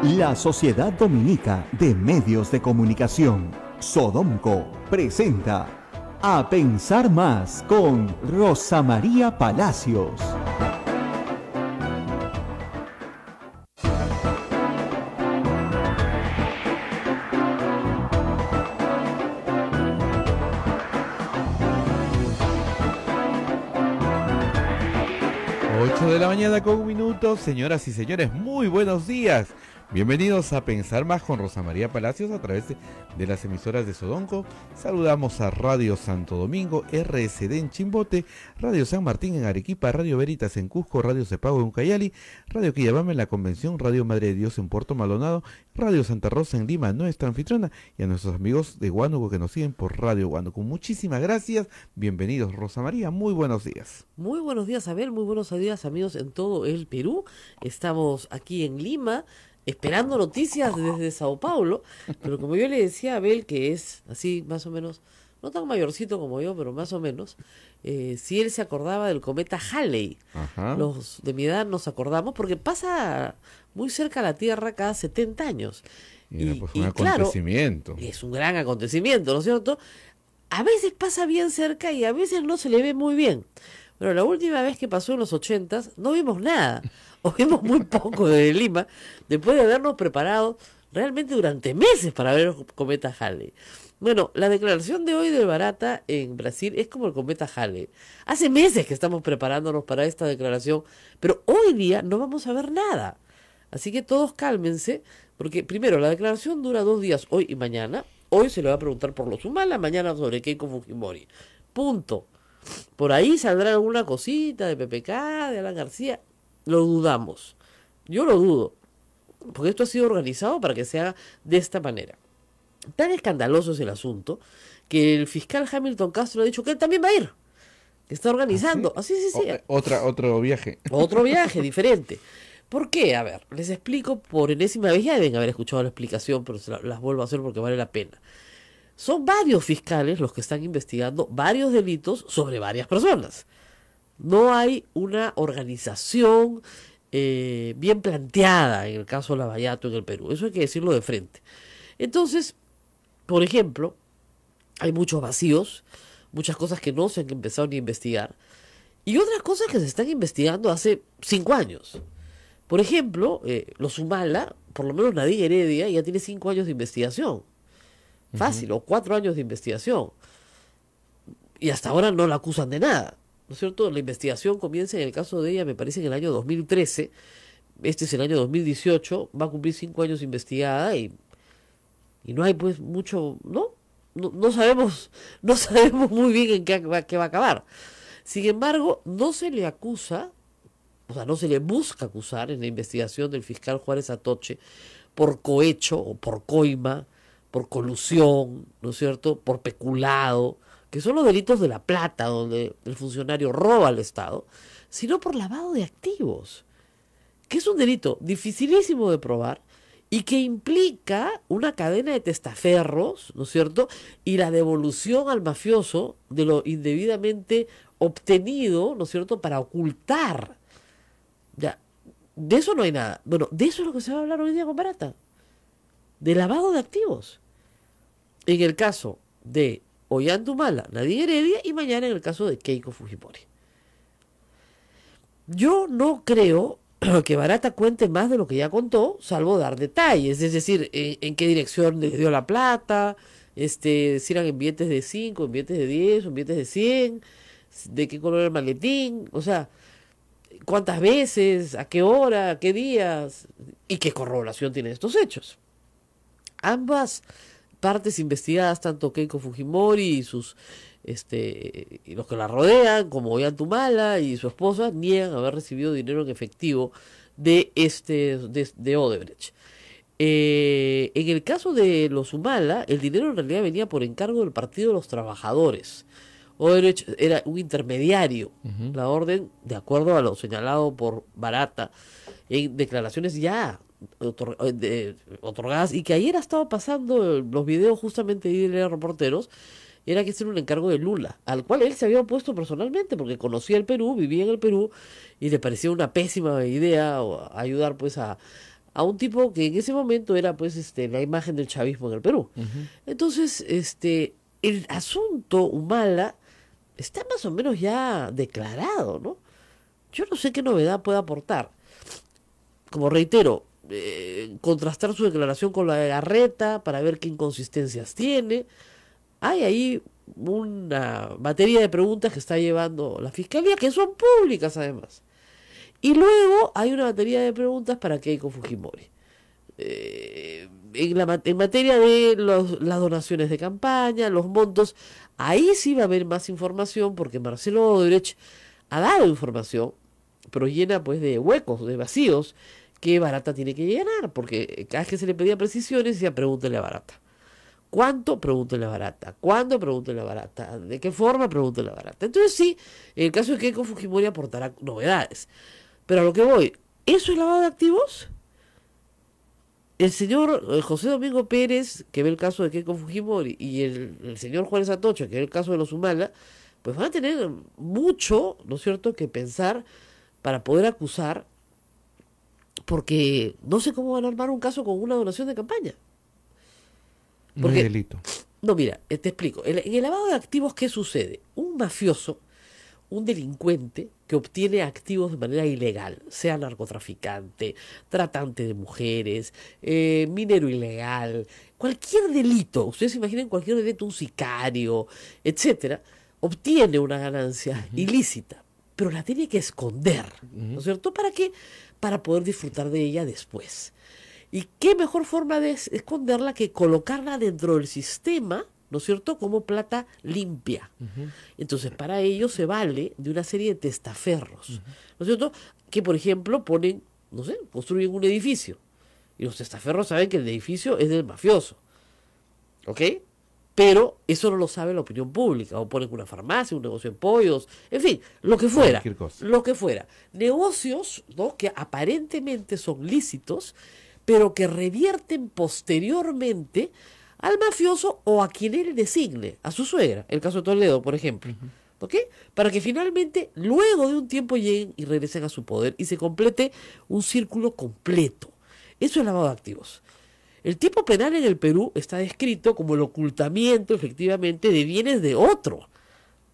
La Sociedad Dominica de Medios de Comunicación, Sodomco, presenta A Pensar Más con Rosa María Palacios. De la mañana con un minuto, señoras y señores, muy buenos días. Bienvenidos a Pensar Más con Rosa María Palacios a través de las emisoras de Sodomco. Saludamos a Radio Santo Domingo, RSD en Chimbote, Radio San Martín en Arequipa, Radio Veritas en Cusco, Radio Cepago en Ucayali, Radio Quillabamba en La Convención, Radio Madre de Dios en Puerto Maldonado, Radio Santa Rosa en Lima, nuestra anfitriona, y a nuestros amigos de Huánuco que nos siguen por Radio Huánuco. Muchísimas gracias, bienvenidos Rosa María, muy buenos días. Muy buenos días, Abel, muy buenos días amigos en todo el Perú. Estamos aquí en Lima, esperando noticias desde Sao Paulo, pero como yo le decía a Abel, que es así más o menos, no tan mayorcito como yo, pero más o menos, si él se acordaba del cometa Halley. Ajá. Los de mi edad nos acordamos, porque pasa muy cerca a la Tierra cada 70 años. Mira, pues un acontecimiento. Claro, es un gran acontecimiento, ¿no es cierto? A veces pasa bien cerca y a veces no se le ve muy bien. Bueno, la última vez que pasó en los 80s no vimos nada, o vimos muy poco de Lima, después de habernos preparado realmente durante meses para ver el cometa Halley. Bueno, la declaración de hoy del Barata en Brasil es como el cometa Halley. Hace meses que estamos preparándonos para esta declaración, pero hoy día no vamos a ver nada. Así que todos cálmense, porque primero, la declaración dura 2 días, hoy y mañana. Hoy se le va a preguntar por los Humala, mañana sobre Keiko Fujimori. Punto. Por ahí saldrá alguna cosita de PPK, de Alan García. Lo dudamos. Yo lo dudo. Porque esto ha sido organizado para que sea de esta manera. Tan escandaloso es el asunto que el fiscal Hamilton Castro ha dicho que él también va a ir. Que está organizando. Sí. Otro viaje. Otro viaje diferente. ¿Por qué? A ver, les explico por enésima vez. Ya deben haber escuchado la explicación, pero las vuelvo a hacer porque vale la pena. Son varios fiscales los que están investigando varios delitos sobre varias personas. No hay una organización bien planteada en el caso Lavallato en el Perú. Eso hay que decirlo de frente. Entonces, por ejemplo, hay muchos vacíos, muchas cosas que no se han empezado ni a investigar, y otras cosas que se están investigando hace 5 años. Por ejemplo, los Humala, por lo menos Nadine Heredia, ya tiene 5 años de investigación. Fácil, o 4 años de investigación. Y hasta ahora no la acusan de nada, ¿no es cierto? La investigación comienza en el caso de ella, me parece, en el año 2013. Este es el año 2018, va a cumplir 5 años investigada y no hay pues mucho, ¿no? No sabemos muy bien en qué va a acabar. Sin embargo, no se le acusa, o sea, no se le busca acusar en la investigación del fiscal Juárez Atoche por cohecho o por coima, por colusión, ¿no es cierto?, por peculado, que son los delitos de la plata, donde el funcionario roba al Estado, sino por lavado de activos, que es un delito dificilísimo de probar y que implica una cadena de testaferros, ¿no es cierto?, y la devolución al mafioso de lo indebidamente obtenido, ¿no es cierto?, para ocultar. Ya, de eso no hay nada. Bueno, de eso es lo que se va a hablar hoy día con Barata, de lavado de activos. En el caso de Ollanta, Nadine Heredia, y mañana en el caso de Keiko Fujimori. Yo no creo que Barata cuente más de lo que ya contó, salvo dar detalles, es decir, en qué dirección le dio la plata, si eran en billetes de 5, en billetes de 10, en billetes de 100, de qué color era el maletín, o sea, cuántas veces, a qué hora, a qué días, y qué corroboración tienen estos hechos. Ambas partes investigadas, tanto Keiko Fujimori y sus y los que la rodean, como Ollanta y su esposa, niegan haber recibido dinero en efectivo de Odebrecht. En el caso de los Humala, el dinero en realidad venía por encargo del Partido de los Trabajadores. Odebrecht era un intermediario. La orden, de acuerdo a lo señalado por Barata, en declaraciones ya otorgadas, y que ayer ha estado pasando los videos justamente de reporteros, era que ese era un encargo de Lula, al cual él se había opuesto personalmente, porque conocía el Perú, vivía en el Perú, y le parecía una pésima idea ayudar pues a a un tipo que en ese momento era pues la imagen del chavismo en el Perú. Entonces, el asunto Humala está más o menos ya declarado, ¿no? Yo no sé qué novedad puede aportar. Como reitero, contrastar su declaración con la de Garreta para ver qué inconsistencias tiene. Hay ahí una batería de preguntas que está llevando la Fiscalía, que son públicas además. Y luego hay una batería de preguntas para Keiko Fujimori. En materia de las donaciones de campaña, los montos, ahí sí va a haber más información porque Marcelo Odebrecht ha dado información, pero llena pues de huecos, de vacíos, que Barata tiene que llenar, porque cada vez que se le pedía precisiones, decía pregúntele a Barata. ¿Cuánto? Pregúntele a Barata. ¿Cuándo? Pregúntele a Barata. ¿De qué forma? Pregúntele a Barata. Entonces sí, en el caso de Keiko Fujimori aportará novedades. Pero a lo que voy, ¿eso es lavado de activos? El señor José Domingo Pérez, que ve el caso de Keiko Fujimori, y el señor Juárez Atocha, que ve el caso de los Humala, pues van a tener mucho, ¿no es cierto?, que pensar para poder acusar, porque no sé cómo van a armar un caso con una donación de campaña. No hay delito. No, mira, te explico. En el lavado de activos, ¿qué sucede? Un mafioso, un delincuente que obtiene activos de manera ilegal, sea narcotraficante, tratante de mujeres, minero ilegal, cualquier delito, ustedes imaginen cualquier delito, un sicario, etcétera, obtiene una ganancia ilícita, pero la tiene que esconder, ¿no es cierto? ¿Para qué? Para poder disfrutar de ella después. ¿Y qué mejor forma de esconderla que colocarla dentro del sistema, ¿no es cierto?, como plata limpia. Entonces, para ello se vale de una serie de testaferros, ¿no es cierto?, que, por ejemplo, ponen, no sé, construyen un edificio. Y los testaferros saben que el edificio es del mafioso. ¿Ok? Pero eso no lo sabe la opinión pública. O ponen una farmacia, un negocio de pollos, en fin, lo que fuera. Lo que fuera. Negocios, ¿no?, que aparentemente son lícitos, pero que revierten posteriormente al mafioso o a quien él designe, a su suegra, el caso de Toledo, por ejemplo, ¿ok? Para que finalmente, luego de un tiempo, lleguen y regresen a su poder y se complete un círculo completo. Eso es lavado de activos. El tipo penal en el Perú está descrito como el ocultamiento, efectivamente, de bienes de otro.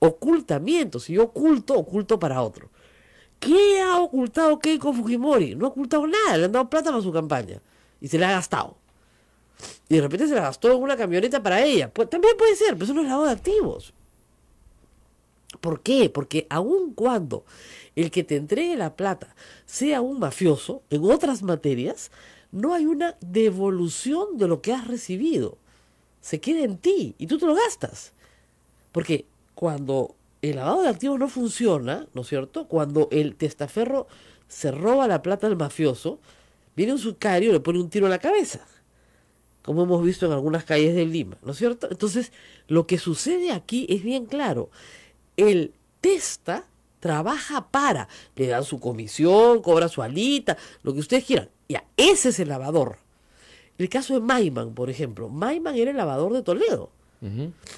Ocultamiento, si yo oculto para otro. ¿Qué ha ocultado Keiko Fujimori? No ha ocultado nada, le han dado plata para su campaña y se la ha gastado. Y de repente se la gastó en una camioneta para ella. Pues, también puede ser, pero eso no es lavado de activos. ¿Por qué? Porque aun cuando el que te entregue la plata sea un mafioso, en otras materias, no hay una devolución de lo que has recibido. Se queda en ti y tú te lo gastas. Porque cuando el lavado de activos no funciona, ¿no es cierto?, cuando el testaferro se roba la plata del mafioso, viene un sicario y le pone un tiro a la cabeza, como hemos visto en algunas calles de Lima, ¿no es cierto? Entonces, lo que sucede aquí es bien claro. El testa trabaja le dan su comisión, cobra su alita, lo que ustedes quieran. Ya, ese es el lavador. El caso de Maiman, por ejemplo. Maiman era el lavador de Toledo.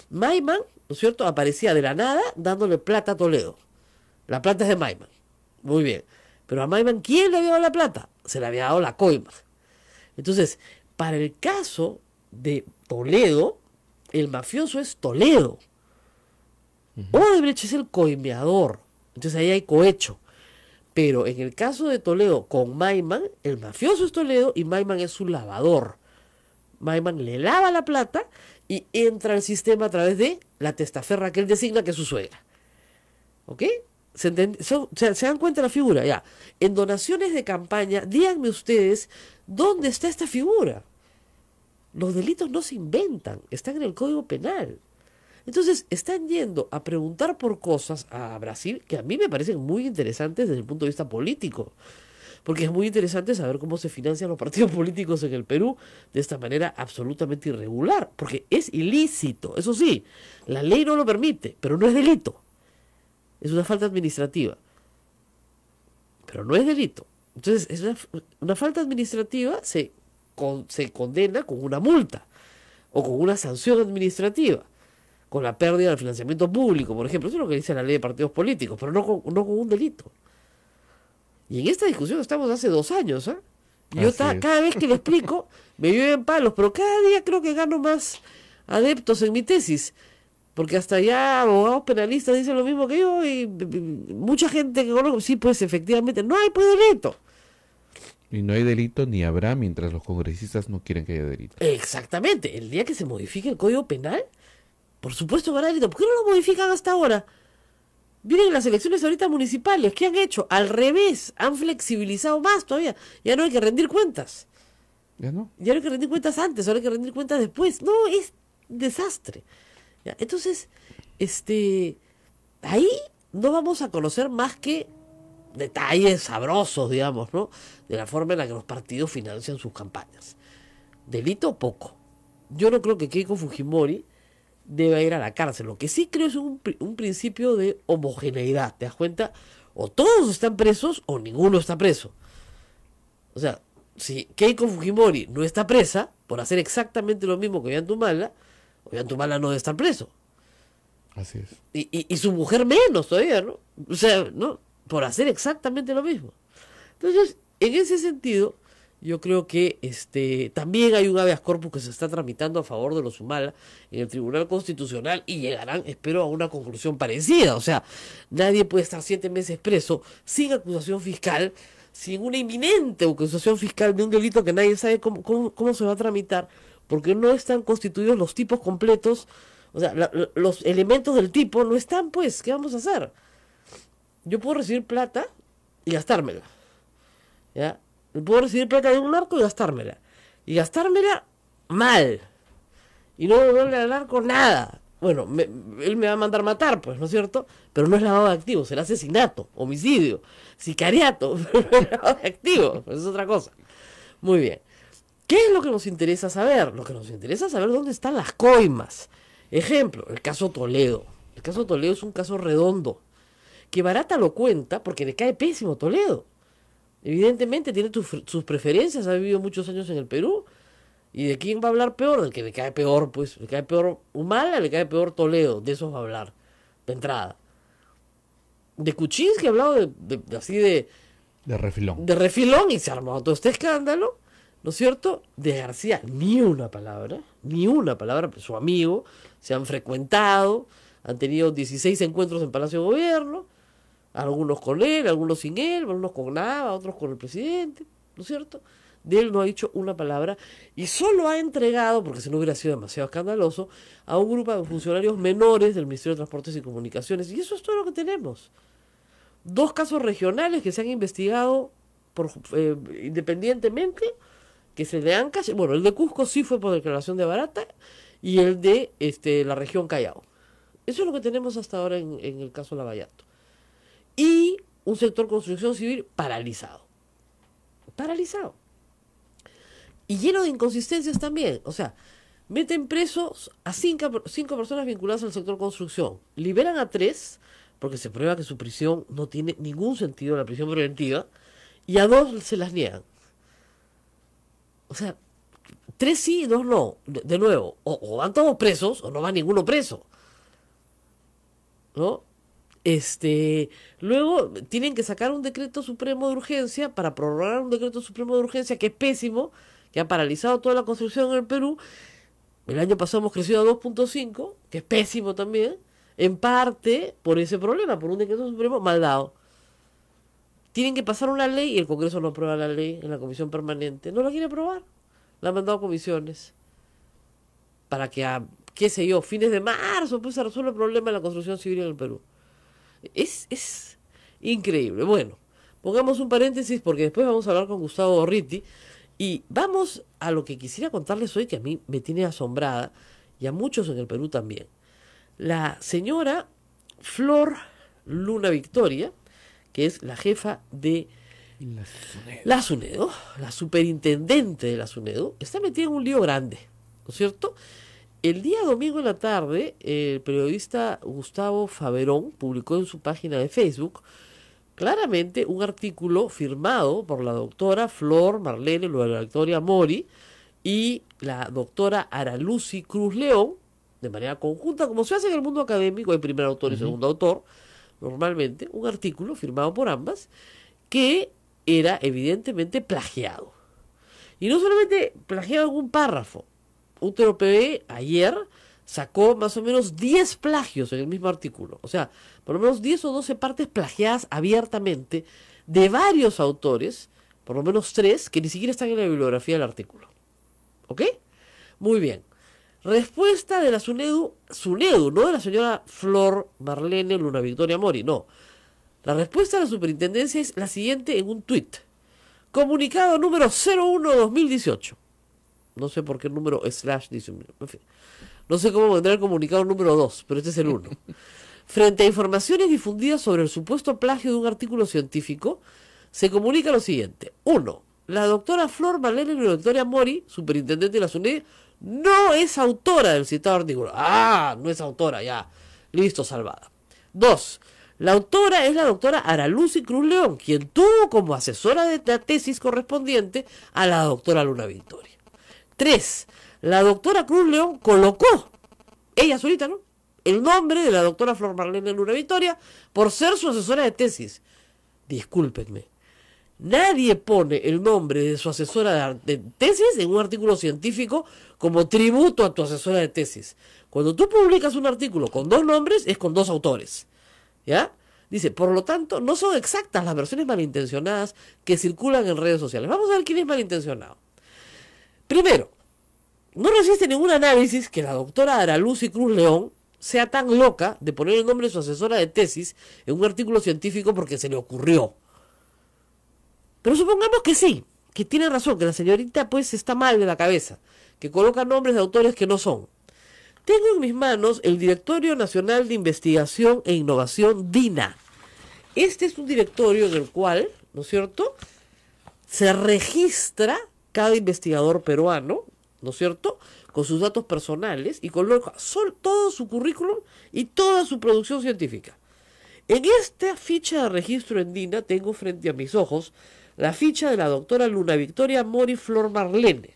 Maiman, ¿no es cierto?, aparecía de la nada dándole plata a Toledo. La plata es de Maiman. Muy bien. Pero a Maiman, ¿quién le había dado la plata? Se le había dado la coima. Entonces, para el caso de Toledo, el mafioso es Toledo. Odebrecht es el coimeador. Entonces ahí hay cohecho. Pero en el caso de Toledo con Maiman, el mafioso es Toledo y Maiman es su lavador. Maiman le lava la plata y entra al sistema a través de la testaferra que él designa, que es su suegra. ¿Ok? ¿Se dan cuenta de la figura? Ya. En donaciones de campaña, díganme ustedes, ¿dónde está esta figura? Los delitos no se inventan, están en el Código Penal. Entonces, están yendo a preguntar por cosas a Brasil que a mí me parecen muy interesantes desde el punto de vista político. Porque es muy interesante saber cómo se financian los partidos políticos en el Perú de esta manera absolutamente irregular. Porque es ilícito, eso sí, la ley no lo permite, pero no es delito. Es una falta administrativa, pero no es delito. Entonces, es una falta administrativa se condena con una multa o con una sanción administrativa, con la pérdida del financiamiento público, por ejemplo. Eso es lo que dice la ley de partidos políticos, pero no con un delito. Y en esta discusión estamos hace 2 años, ¿eh? Cada vez que le explico, me llueven palos, pero cada día creo que gano más adeptos en mi tesis. Porque hasta ya abogados penalistas dicen lo mismo que yo y mucha gente que conozco, sí, pues efectivamente, no hay pues delito. Y no hay delito ni habrá mientras los congresistas no quieren que haya delito. Exactamente, el día que se modifique el Código Penal, por supuesto que habrá delito. ¿Por qué no lo modifican hasta ahora? Miren las elecciones ahorita municipales, ¿qué han hecho? Al revés, han flexibilizado más todavía. Ya no hay que rendir cuentas. ¿Ya no? Ya no hay que rendir cuentas antes, ahora hay que rendir cuentas después. No, es desastre. ¿Ya? Entonces, ahí no vamos a conocer más que detalles sabrosos, digamos, ¿no? De la forma en la que los partidos financian sus campañas. Delito poco. Yo no creo que Keiko Fujimori deba ir a la cárcel. Lo que sí creo es un principio de homogeneidad. ¿Te das cuenta? O todos están presos o ninguno está preso. O sea, si Keiko Fujimori no está presa por hacer exactamente lo mismo que Ollantumala, Ollantumala no debe estar preso. Así es. Y su mujer menos todavía, ¿no? O sea, ¿no? Por hacer exactamente lo mismo. Entonces, en ese sentido, yo creo que también hay un habeas corpus que se está tramitando a favor de los Humala en el Tribunal Constitucional y llegarán, espero, a una conclusión parecida. O sea, nadie puede estar 7 meses preso sin acusación fiscal, sin una inminente acusación fiscal de un delito que nadie sabe cómo se va a tramitar, porque no están constituidos los tipos completos. O sea, los elementos del tipo no están, pues, ¿qué vamos a hacer? Yo puedo recibir plata y gastármela, ¿ya? Puedo recibir plata de un narco y gastármela. Y gastármela mal. Y no devolverle al narco nada. Bueno, él me va a mandar matar, pues, ¿no es cierto? Pero no es lavado de activos, será asesinato, homicidio, sicariato, pero no es lavado de activos, pues es otra cosa. Muy bien. ¿Qué es lo que nos interesa saber? Lo que nos interesa es saber dónde están las coimas. Ejemplo, el caso Toledo. El caso Toledo es un caso redondo, que Barata lo cuenta porque le cae pésimo Toledo. Evidentemente tiene sus preferencias, ha vivido muchos años en el Perú. ¿Y de quién va a hablar peor? Del que le cae peor, pues. Le cae peor Humala, le cae peor Toledo. De esos va a hablar, de entrada. De Kuczynski ha hablado así de refilón. De refilón y se ha armado todo este escándalo, ¿no es cierto? De García, ni una palabra, pues su amigo, se han frecuentado, han tenido 16 encuentros en Palacio de Gobierno, algunos con él, algunos sin él, algunos con Nava, otros con el presidente, ¿no es cierto? De él no ha dicho una palabra y solo ha entregado, porque si no hubiera sido demasiado escandaloso, a un grupo de funcionarios menores del Ministerio de Transportes y Comunicaciones. Y eso es todo lo que tenemos. 2 casos regionales que se han investigado independientemente, que se le han casi... Bueno, el de Cusco sí fue por declaración de Barata y el de la región Callao. Eso es lo que tenemos hasta ahora en el caso Lavallato. Y un sector construcción civil paralizado. Paralizado. Y lleno de inconsistencias también. O sea, meten presos a 5 personas vinculadas al sector construcción. Liberan a 3, porque se prueba que su prisión no tiene ningún sentido, la prisión preventiva. Y a 2 se las niegan. O sea, 3 sí y 2 no. De nuevo, o van todos presos o no va ninguno preso. ¿No? Luego tienen que sacar un decreto supremo de urgencia para prorrogar un decreto supremo de urgencia que es pésimo, que ha paralizado toda la construcción en el Perú. El año pasado hemos crecido a 2.5, que es pésimo también, en parte por ese problema, por un decreto supremo mal dado. Tienen que pasar una ley y el Congreso no aprueba la ley en la comisión permanente. No la quiere aprobar. La han mandado a comisiones para que a, qué sé yo, fines de marzo pues se resuelva el problema de la construcción civil en el Perú. Es increíble. Bueno, pongamos un paréntesis porque después vamos a hablar con Gustavo Gorriti y vamos a lo que quisiera contarles hoy, que a mí me tiene asombrada y a muchos en el Perú también. La señora Flor Luna Victoria, que es la jefa de la SUNEDO, la superintendente de la SUNEDO, está metida en un lío grande, ¿no es cierto? El día domingo en la tarde, el periodista Gustavo Faverón publicó en su página de Facebook claramente un artículo firmado por la doctora Flor Marlene Luela Victoria Mori y la doctora Aralucy Cruz León, de manera conjunta, como se hace en el mundo académico, hay primer autor y segundo autor, normalmente, un artículo firmado por ambas, que era evidentemente plagiado. Y no solamente plagiaba algún párrafo. Útero PB ayer sacó más o menos 10 plagios en el mismo artículo. O sea, por lo menos 10 o 12 partes plagiadas abiertamente de varios autores, por lo menos 3, que ni siquiera están en la bibliografía del artículo. ¿Ok? Muy bien. Respuesta de la SUNEDU, no de la señora Flor Marlene Luna Victoria Mori, no. La respuesta de la superintendencia es la siguiente en un tuit. Comunicado número 01-2018. No sé por qué el número / dice, en fin. No sé cómo vendrá el comunicado número 2, pero este es el 1. Frente a informaciones difundidas sobre el supuesto plagio de un artículo científico, se comunica lo siguiente. 1. La doctora Flor Marlene Luna Victoria Mori, superintendente de la SUNEDU, no es autora del citado artículo. Ah, no es autora, ya. Listo, salvada. 2. La autora es la doctora Aralucy Cruz León, quien tuvo como asesora de la tesis correspondiente a la doctora Luna Victoria. 3. La doctora Cruz León colocó, ella solita, ¿no?, el nombre de la doctora Flor Marlene Luna Victoria por ser su asesora de tesis. Discúlpenme. Nadie pone el nombre de su asesora de tesis en un artículo científico como tributo a tu asesora de tesis. Cuando tú publicas un artículo con 2 nombres, es con 2 autores. ¿Ya? Dice, por lo tanto, no son exactas las versiones malintencionadas que circulan en redes sociales. Vamos a ver quién es malintencionado. Primero, no resiste ningún análisis que la doctora Aralucy Cruz León sea tan loca de poner el nombre de su asesora de tesis en un artículo científico porque se le ocurrió. Pero supongamos que sí, que tiene razón, que la señorita pues está mal de la cabeza, que coloca nombres de autores que no son. Tengo en mis manos el Directorio Nacional de Investigación e Innovación, DINA. Este es un directorio en el cual, ¿no es cierto?, se registra cada investigador peruano, ¿no es cierto?, con sus datos personales y coloca todo su currículum y toda su producción científica. En esta ficha de registro en DINA tengo frente a mis ojos la ficha de la doctora Luna Victoria Mori Flor Marlene,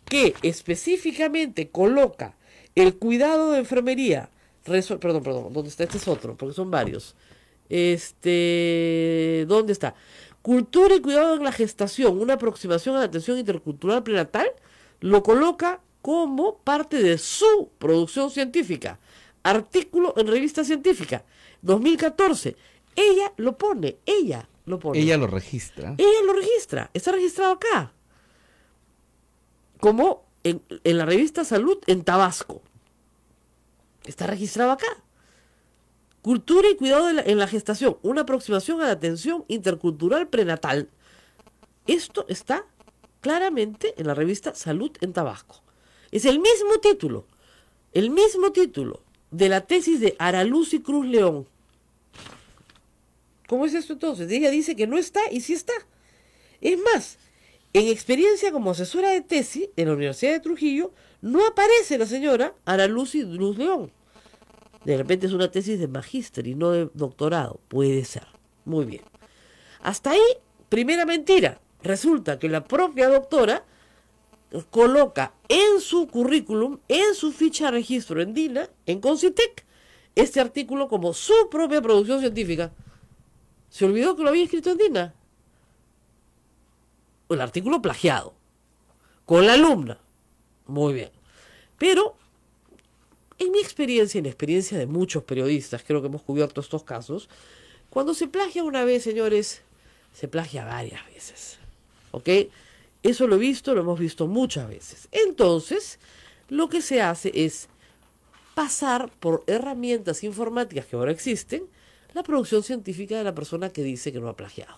que específicamente coloca el cuidado de enfermería, perdón, ¿dónde está? Este es otro, porque son varios. ¿Dónde está? Cultura y cuidado en la gestación, una aproximación a la atención intercultural prenatal, lo coloca como parte de su producción científica. Artículo en revista científica, 2014. Ella lo pone. Ella lo registra. Ella lo registra. Está registrado acá. Como en la revista Salud en Tabasco. Está registrado acá. Cultura y cuidado en la gestación. Una aproximación a la atención intercultural prenatal. Esto está claramente en la revista Salud en Tabasco. Es el mismo título de la tesis de Aralucy Cruz León. ¿Cómo es esto entonces? Ella dice que no está y sí está. Es más, en experiencia como asesora de tesis en la Universidad de Trujillo, no aparece la señora Aralucy Cruz León. De repente es una tesis de magíster y no de doctorado. Puede ser. Muy bien. Hasta ahí, primera mentira. Resulta que la propia doctora coloca en su currículum, en su ficha de registro en DINA, en Concitec, este artículo como su propia producción científica. ¿Se olvidó que lo había escrito en DINA? El artículo plagiado. Con la alumna. Muy bien. Pero, en mi experiencia, en la experiencia de muchos periodistas, creo que hemos cubierto estos casos, cuando se plagia una vez, señores, se plagia varias veces. ¿Ok? Eso lo he visto, lo hemos visto muchas veces. Entonces, lo que se hace es pasar por herramientas informáticas que ahora existen, la producción científica de la persona que dice que no ha plagiado.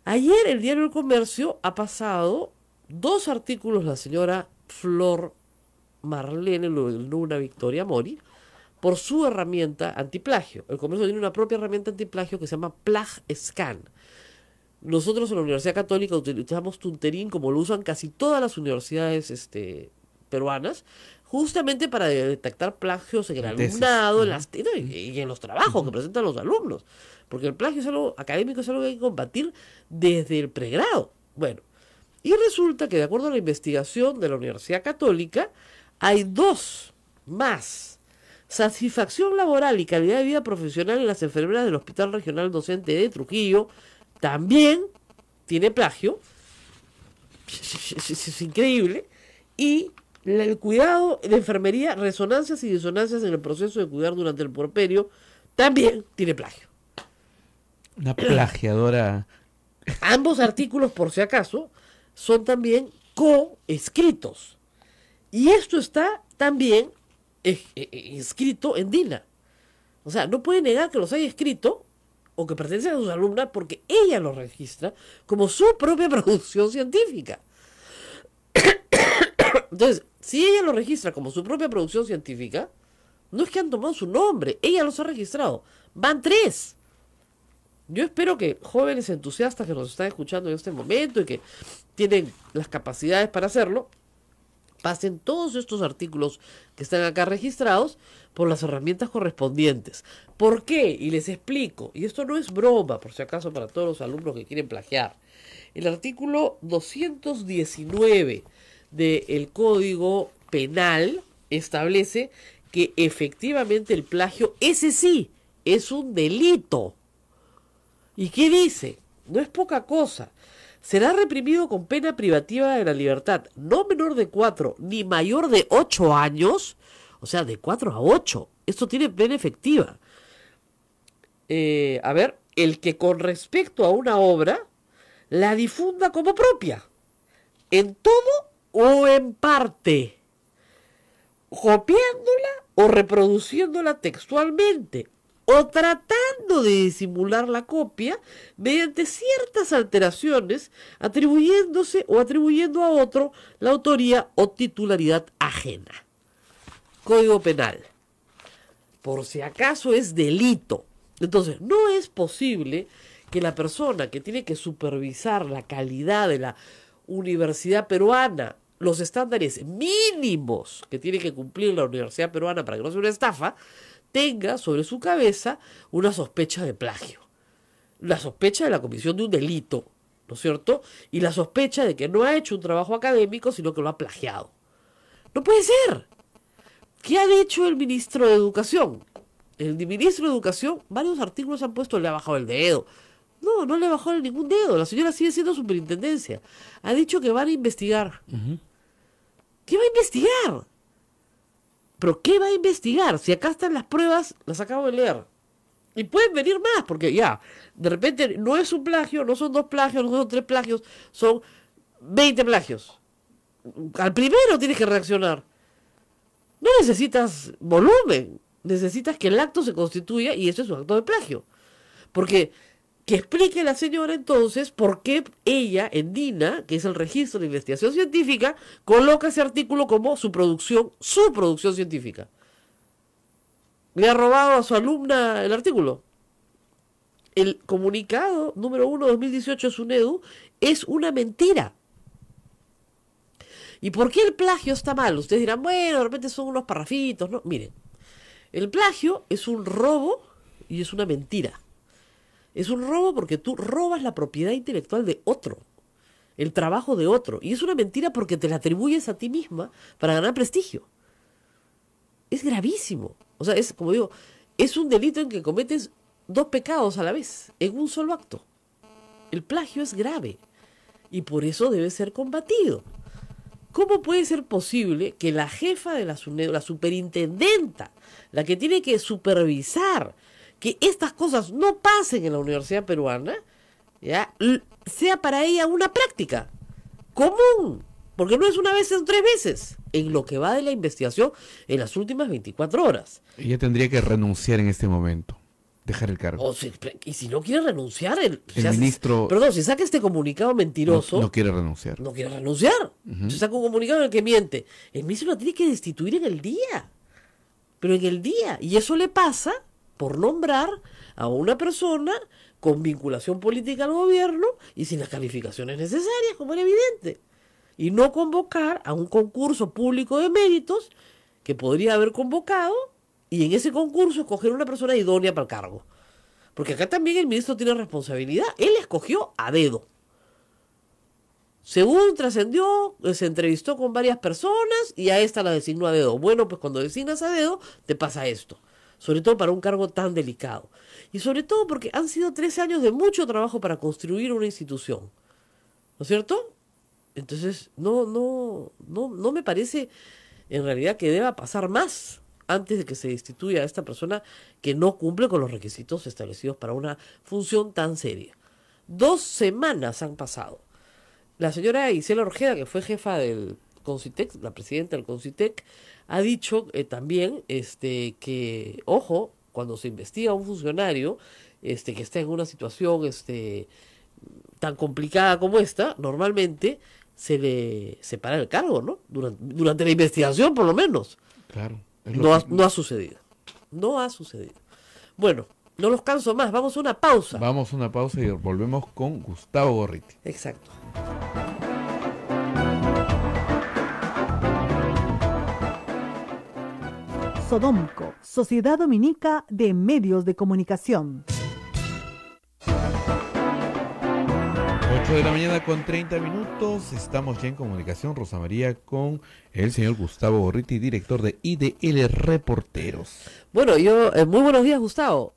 Ayer el diario El Comercio ha pasado 2 artículos de la señora Flor Marlene Luna Victoria Mori por su herramienta antiplagio. El Comercio tiene una propia herramienta antiplagio que se llama PlagScan. Nosotros en la Universidad Católica utilizamos Tunterin, como lo usan casi todas las universidades peruanas, justamente para detectar plagios en el alumnado, y en los trabajos que presentan los alumnos. Porque el plagio es algo académico, es algo que hay que combatir desde el pregrado. Bueno, y resulta que de acuerdo a la investigación de la Universidad Católica, hay 2 más. Satisfacción laboral y calidad de vida profesional en las enfermeras del Hospital Regional Docente de Trujillo también tiene plagio. Es increíble. Y el cuidado de enfermería, resonancias y disonancias en el proceso de cuidar durante el puerperio, también tiene plagio. Una plagiadora. Ambos artículos, por si acaso, son también coescritos. Y esto está también escrito en DINA. O sea, no puede negar que los haya escrito o que pertenecen a sus alumnas porque ella los registra como su propia producción científica. Entonces, si ella lo registra como su propia producción científica, no es que han tomado su nombre, ella los ha registrado. Van 3. Yo espero que jóvenes entusiastas que nos están escuchando en este momento y que tienen las capacidades para hacerlo, pasen todos estos artículos que están acá registrados por las herramientas correspondientes. ¿Por qué? Y les explico. Y esto no es broma, por si acaso, para todos los alumnos que quieren plagiar. El artículo 219 del Código Penal establece que efectivamente el plagio, ese sí, es un delito. ¿Y qué dice? No es poca cosa. Será reprimido con pena privativa de la libertad, no menor de 4, ni mayor de 8 años, o sea, de 4 a 8. Esto tiene pena efectiva. El que con respecto a una obra la difunda como propia, en todo o en parte, copiándola o reproduciéndola textualmente, o tratando de disimular la copia mediante ciertas alteraciones, atribuyéndose o atribuyendo a otro la autoría o titularidad ajena. Código Penal. Por si acaso es delito. Entonces, no es posible que la persona que tiene que supervisar la calidad de la universidad peruana, los estándares mínimos que tiene que cumplir la universidad peruana para que no sea una estafa, tenga sobre su cabeza una sospecha de plagio, la sospecha de la comisión de un delito, ¿no es cierto? Y la sospecha de que no ha hecho un trabajo académico, sino que lo ha plagiado. ¡No puede ser! ¿Qué ha dicho el ministro de Educación? El ministro de Educación, varios artículos han puesto, le ha bajado el dedo. No, no le ha bajado ningún dedo, la señora sigue siendo superintendencia. Ha dicho que van a investigar. ¿Qué va a investigar? ¿Pero qué va a investigar? Si acá están las pruebas, las acabo de leer. Y pueden venir más, porque ya, de repente no es un plagio, no son 2 plagios, no son 3 plagios, son 20 plagios. Al primero tienes que reaccionar. No necesitas volumen, necesitas que el acto se constituya y eso es un acto de plagio. Porque que explique la señora entonces por qué ella en DINA, que es el registro de investigación científica, coloca ese artículo como su producción científica. ¿Le ha robado a su alumna el artículo? El comunicado número 1 2018 de SUNEDU es una mentira. ¿Y por qué el plagio está mal? Ustedes dirán, bueno, de repente son unos parrafitos, ¿no? Miren, el plagio es un robo y es una mentira. Es un robo porque tú robas la propiedad intelectual de otro, el trabajo de otro. Y es una mentira porque te la atribuyes a ti misma para ganar prestigio. Es gravísimo. O sea, es, como digo, es un delito en que cometes 2 pecados a la vez, en un solo acto. El plagio es grave y por eso debe ser combatido. ¿Cómo puede ser posible que la jefa de la SUNEDU, la superintendenta, la que tiene que supervisar que estas cosas no pasen en la universidad peruana, ya, sea para ella una práctica común? Porque no es una vez, son 3 veces en lo que va de la investigación en las últimas 24 horas. Ella tendría que renunciar en este momento, dejar el cargo. Y si no quiere renunciar, el ministro... Perdón, si saca este comunicado mentiroso... No quiere renunciar. No quiere renunciar. Se saca un comunicado en el que miente. El ministro lo tiene que destituir en el día. Pero en el día. Y eso le pasa por nombrar a una persona con vinculación política al gobierno y sin las calificaciones necesarias, como era evidente. Y no convocar a un concurso público de méritos que podría haber convocado y en ese concurso escoger una persona idónea para el cargo. Porque acá también el ministro tiene responsabilidad. Él escogió a dedo. Según trascendió, se entrevistó con varias personas y a esta la designó a dedo. Bueno, pues cuando designas a dedo, te pasa esto. Sobre todo para un cargo tan delicado. Y sobre todo porque han sido 13 años de mucho trabajo para construir una institución. ¿No es cierto? Entonces, no me parece en realidad que deba pasar más antes de que se destituya a esta persona que no cumple con los requisitos establecidos para una función tan seria. 2 semanas han pasado. La señora Isela Orjeda, que fue jefa del Concitec, la presidenta del Concitec, ha dicho también que, ojo, cuando se investiga a un funcionario que está en una situación tan complicada como esta, normalmente se le separa el cargo, ¿no? Durante la investigación, por lo menos. Claro. No ha sucedido. No ha sucedido. Bueno, no los canso más. Vamos a una pausa. Vamos a una pausa y volvemos con Gustavo Gorriti. Exacto. Sodomco, Sociedad Dominica de Medios de Comunicación. 8 de la mañana con 30 minutos. Estamos ya en comunicación, Rosa María, con el señor Gustavo Gorriti, director de IDL Reporteros. Bueno, muy buenos días, Gustavo.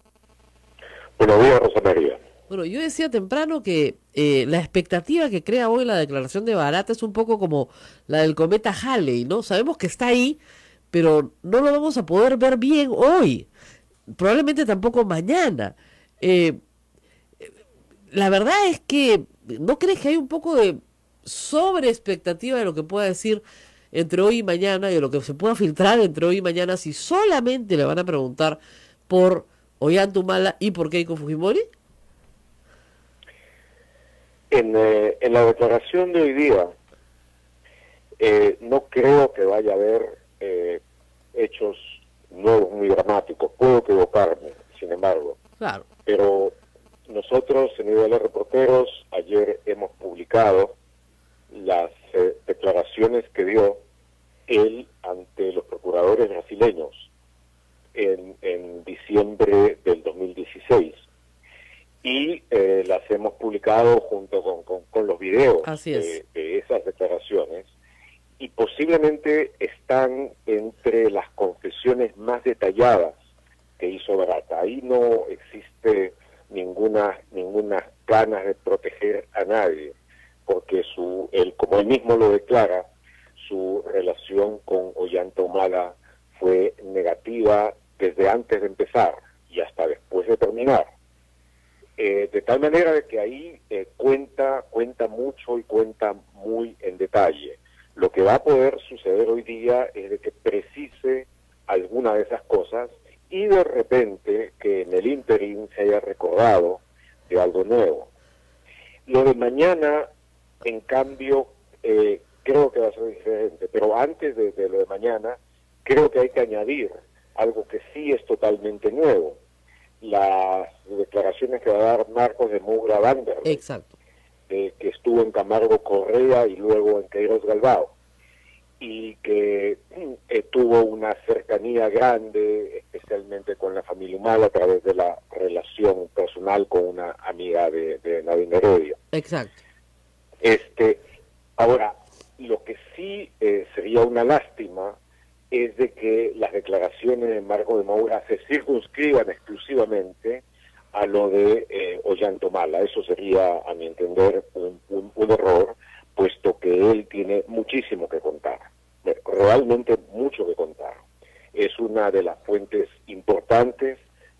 Buenos días, Rosa María. Bueno, yo decía temprano que la expectativa que crea hoy la declaración de Barata es un poco como la del cometa Halley, ¿no? Sabemos que está ahí, pero no lo vamos a poder ver bien hoy. Probablemente tampoco mañana. La verdad es que, ¿no crees que hay un poco de sobreexpectativa de lo que pueda decir entre hoy y mañana y de lo que se pueda filtrar entre hoy y mañana si solamente le van a preguntar por Ollanta y por Keiko Fujimori? En la declaración de hoy día, no creo que vaya a haber hechos nuevos muy dramáticos. Puedo equivocarme, sin embargo. Claro. Pero nosotros en IDL Reporteros ayer hemos publicado las declaraciones que dio él ante los procuradores brasileños en diciembre del 2016. Y las hemos publicado junto con los videos de esas declaraciones. Y posiblemente están entre las confesiones más detalladas que hizo Barata. Ahí no existe ninguna ganas de proteger a nadie, porque como él mismo lo declara, su relación con Ollanta fue negativa desde antes de empezar y hasta después de terminar. De tal manera de que ahí cuenta mucho y cuenta muy en detalle. Lo que va a poder suceder hoy día es de que precise alguna de esas cosas y de repente que en el ínterin se haya recordado de algo nuevo. Lo de mañana, en cambio, creo que va a ser diferente, pero antes de lo de mañana, creo que hay que añadir algo que sí es totalmente nuevo. Las declaraciones que va a dar Marcos de Moura Vanderlei. Exacto. Que estuvo en Camargo Correa y luego en Queiroz Galbao, y que tuvo una cercanía grande, especialmente con la familia Humala, a través de la relación personal con una amiga de Nadine Heredia. Exacto. Ahora, lo que sí sería una lástima es de que las declaraciones de Marcos de Moura se circunscriban exclusivamente a lo de Ollanta Humala. Eso sería, a mi entender, un error, puesto que él tiene muchísimo que contar, realmente mucho que contar. Es una de las fuentes importantes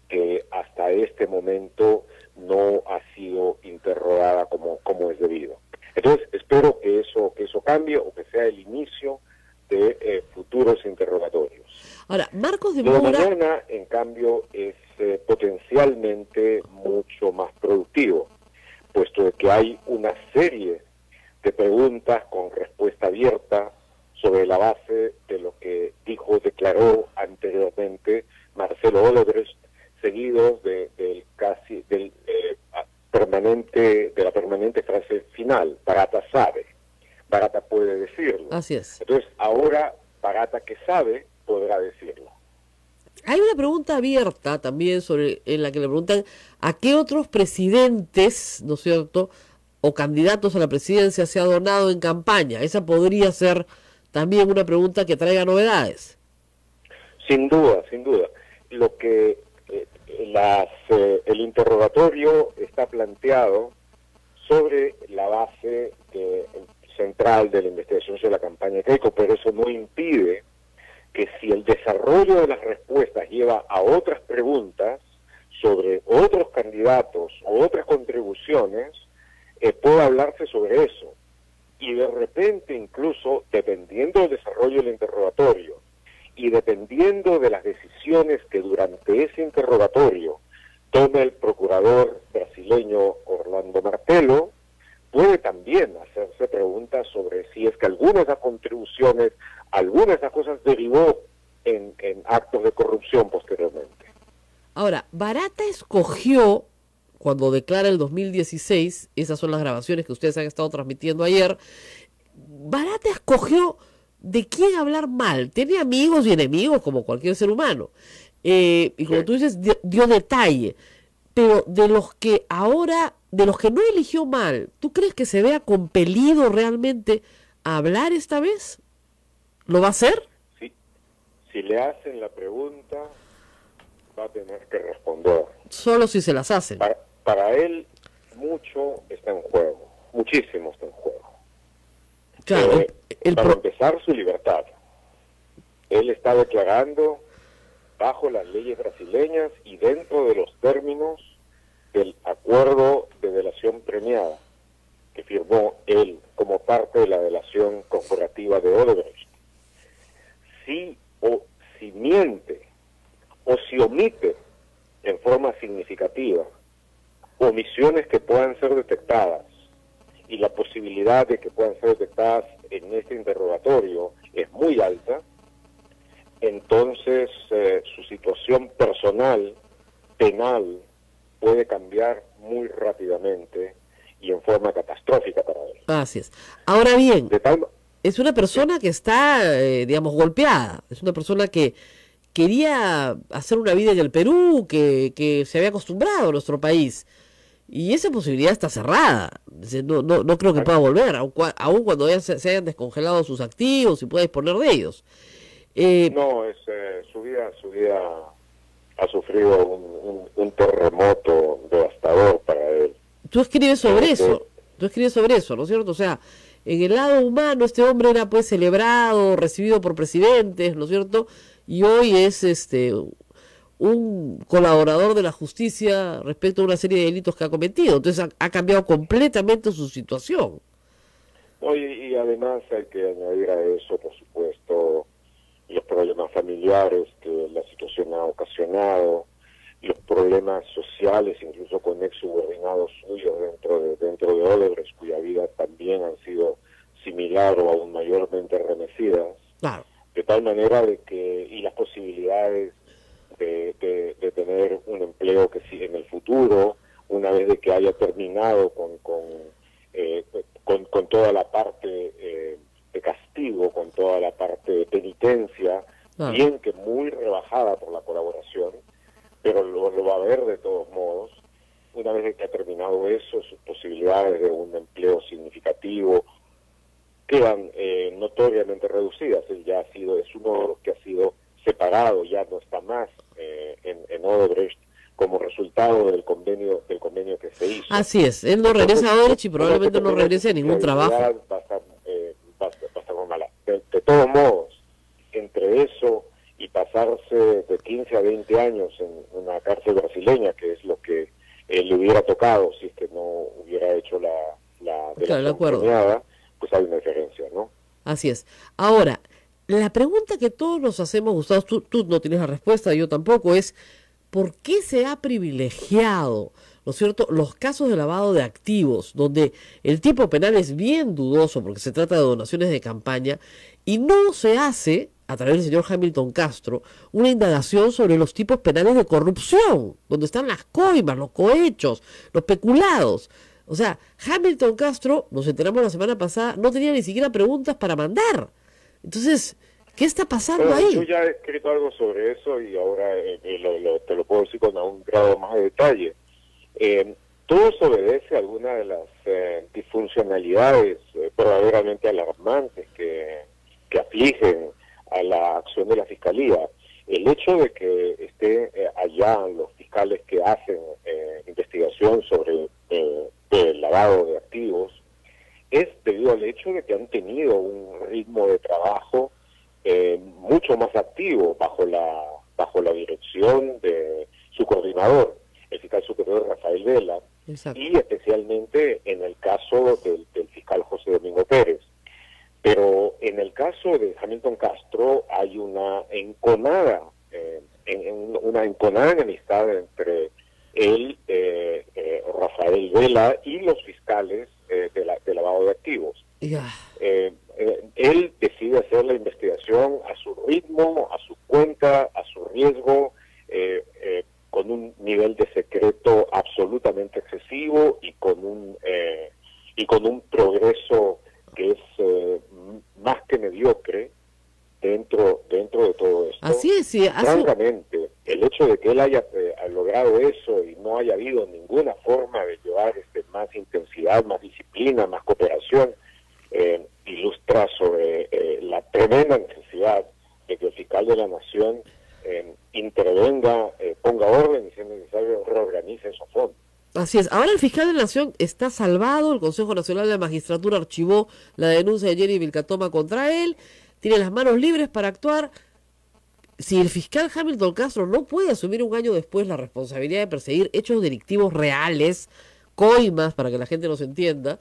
que hasta este momento no ha sido interrogada como es debido. Entonces, espero que eso cambie o que sea el inicio de futuros interrogatorios. Ahora, Marcos de Lo de Moura... mañana, en cambio, es potencialmente mucho más productivo, puesto de que hay una serie de preguntas con respuesta abierta sobre la base de lo que declaró anteriormente Marcelo Odebrecht, seguidos de la permanente frase final: Barata sabe, Barata puede decirlo. Así es. Entonces, ahora Barata, que sabe, podrá decirlo. Hay una pregunta abierta también en la que le preguntan a qué otros presidentes, ¿no es cierto?, o candidatos a la presidencia se ha donado en campaña. Esa podría ser también una pregunta que traiga novedades. Sin duda, sin duda. Lo que el interrogatorio está planteado sobre la base central de la investigación sobre la campaña de Keiko, pero eso no impide que si el desarrollo de las respuestas lleva a otras preguntas sobre otros candidatos o otras contribuciones, pueda hablarse sobre eso. Y de repente, incluso, dependiendo del desarrollo del interrogatorio y dependiendo de las decisiones que durante ese interrogatorio tome el procurador brasileño Orlando Martello, puede también hacerse preguntas sobre si es que alguna de esas contribuciones, alguna de esas cosas derivó en actos de corrupción posteriormente. Ahora, Barata escogió, cuando declara el 2016, esas son las grabaciones que ustedes han estado transmitiendo ayer, Barata escogió de quién hablar mal. Tiene amigos y enemigos como cualquier ser humano. Y como tú dices, dio detalle. Pero de los que ahora, de los que no eligió mal, ¿tú crees que se vea compelido realmente a hablar esta vez? ¿Lo va a hacer? Sí. Si le hacen la pregunta, va a tener que responder. Solo si se las hacen. Para él, mucho está en juego. Muchísimo está en juego. Claro, para empezar, su libertad. Él está declarando bajo las leyes brasileñas y dentro de los términos del acuerdo de delación premiada que firmó él como parte de la delación corporativa de Odebrecht. Si miente o si omite en forma significativa omisiones que puedan ser detectadas, y la posibilidad de que puedan ser detectadas en este interrogatorio es muy alta, entonces su situación personal, penal, puede cambiar muy rápidamente y en forma catastrófica para él. Así es. Ahora bien, es una persona que está, digamos, golpeada. Es una persona que quería hacer una vida en el Perú, que se había acostumbrado a nuestro país. Y esa posibilidad está cerrada. No creo que pueda volver, aun cuando ya se hayan descongelado sus activos y pueda disponer de ellos. Su vida ha sufrido un terremoto devastador para él. Tú escribes sobre eso, ¿no es cierto? O sea, en el lado humano este hombre era pues celebrado, recibido por presidentes, ¿no es cierto? Y hoy es un colaborador de la justicia respecto a una serie de delitos que ha cometido. Entonces ha cambiado completamente su situación. Y además hay que añadir a eso, por supuesto, los problemas familiares que la situación ha ocasionado, los problemas sociales, incluso con ex subordinados suyos dentro de Odebrecht, cuya vida también han sido similar o aún mayormente remecidas. Claro. De tal manera de que, y las posibilidades de tener un empleo que sigue en el futuro, una vez de que haya terminado con toda la parte de castigo, con toda la parte de penitencia, bien que muy rebajada por la colaboración, pero lo va a ver de todos modos. Una vez de que ha terminado eso, sus posibilidades de un empleo significativo quedan notoriamente reducidas. Él ya es uno de los que ha sido separado, ya no está más en Odebrecht como resultado del convenio que se hizo. Así es, él no regresa a Odebrecht y probablemente no regrese a ningún trabajo. Va a estar muy mala. De todos modos, entre eso y pasarse de 15 a 20 años en una cárcel brasileña, que es lo que le hubiera tocado si es que no hubiera hecho la delación premiada, pues hay una diferencia, ¿no? Así es. Ahora, la pregunta que todos nos hacemos, Gustavo, tú no tienes la respuesta, yo tampoco, es ¿por qué se ha privilegiado, ¿no es cierto?, los casos de lavado de activos, donde el tipo penal es bien dudoso porque se trata de donaciones de campaña, y no se hace, a través del señor Hamilton Castro, una indagación sobre los tipos penales de corrupción, donde están las coimas, los cohechos, los peculados? O sea, Hamilton Castro, nos enteramos la semana pasada, no tenía ni siquiera preguntas para mandar. Entonces, ¿qué está pasando ahí? Yo ya he escrito algo sobre eso y ahora te lo puedo decir con un grado más de detalle. Todo eso obedece a alguna de las disfuncionalidades verdaderamente alarmantes que afligen a la acción de la Fiscalía. El hecho de que esté allá los fiscales que hacen investigación sobre el lavado de activos es debido al hecho de que han tenido un ritmo de trabajo mucho más activo bajo la dirección de su coordinador, el fiscal superior Rafael Vela, Exacto. y especialmente en el caso del fiscal José Domingo Pérez. Pero en el caso de Hamilton Castro hay una enconada enemistad entre él, Rafael Vela y los fiscales de lavado de activos. Ya. Él decide hacer la investigación a su ritmo, a su cuenta, a su riesgo, con un nivel de secreto absolutamente excesivo y con un progreso que es más que mediocre dentro de todo esto. Así es, sí. Francamente, el hecho de que él haya logrado eso y no haya habido ninguna forma de llevar más intensidad, más disciplina, más cooperación, ilustra sobre la tremenda necesidad de que el fiscal de la Nación intervenga, ponga orden y, si es necesario, reorganice esos fondos. Así es. Ahora el fiscal de la Nación está salvado. El Consejo Nacional de la Magistratura archivó la denuncia de Jenny Vilcatoma contra él. Tiene las manos libres para actuar. Si el fiscal Hamilton Castro no puede asumir un año después la responsabilidad de perseguir hechos delictivos reales, coimas, para que la gente nos entienda,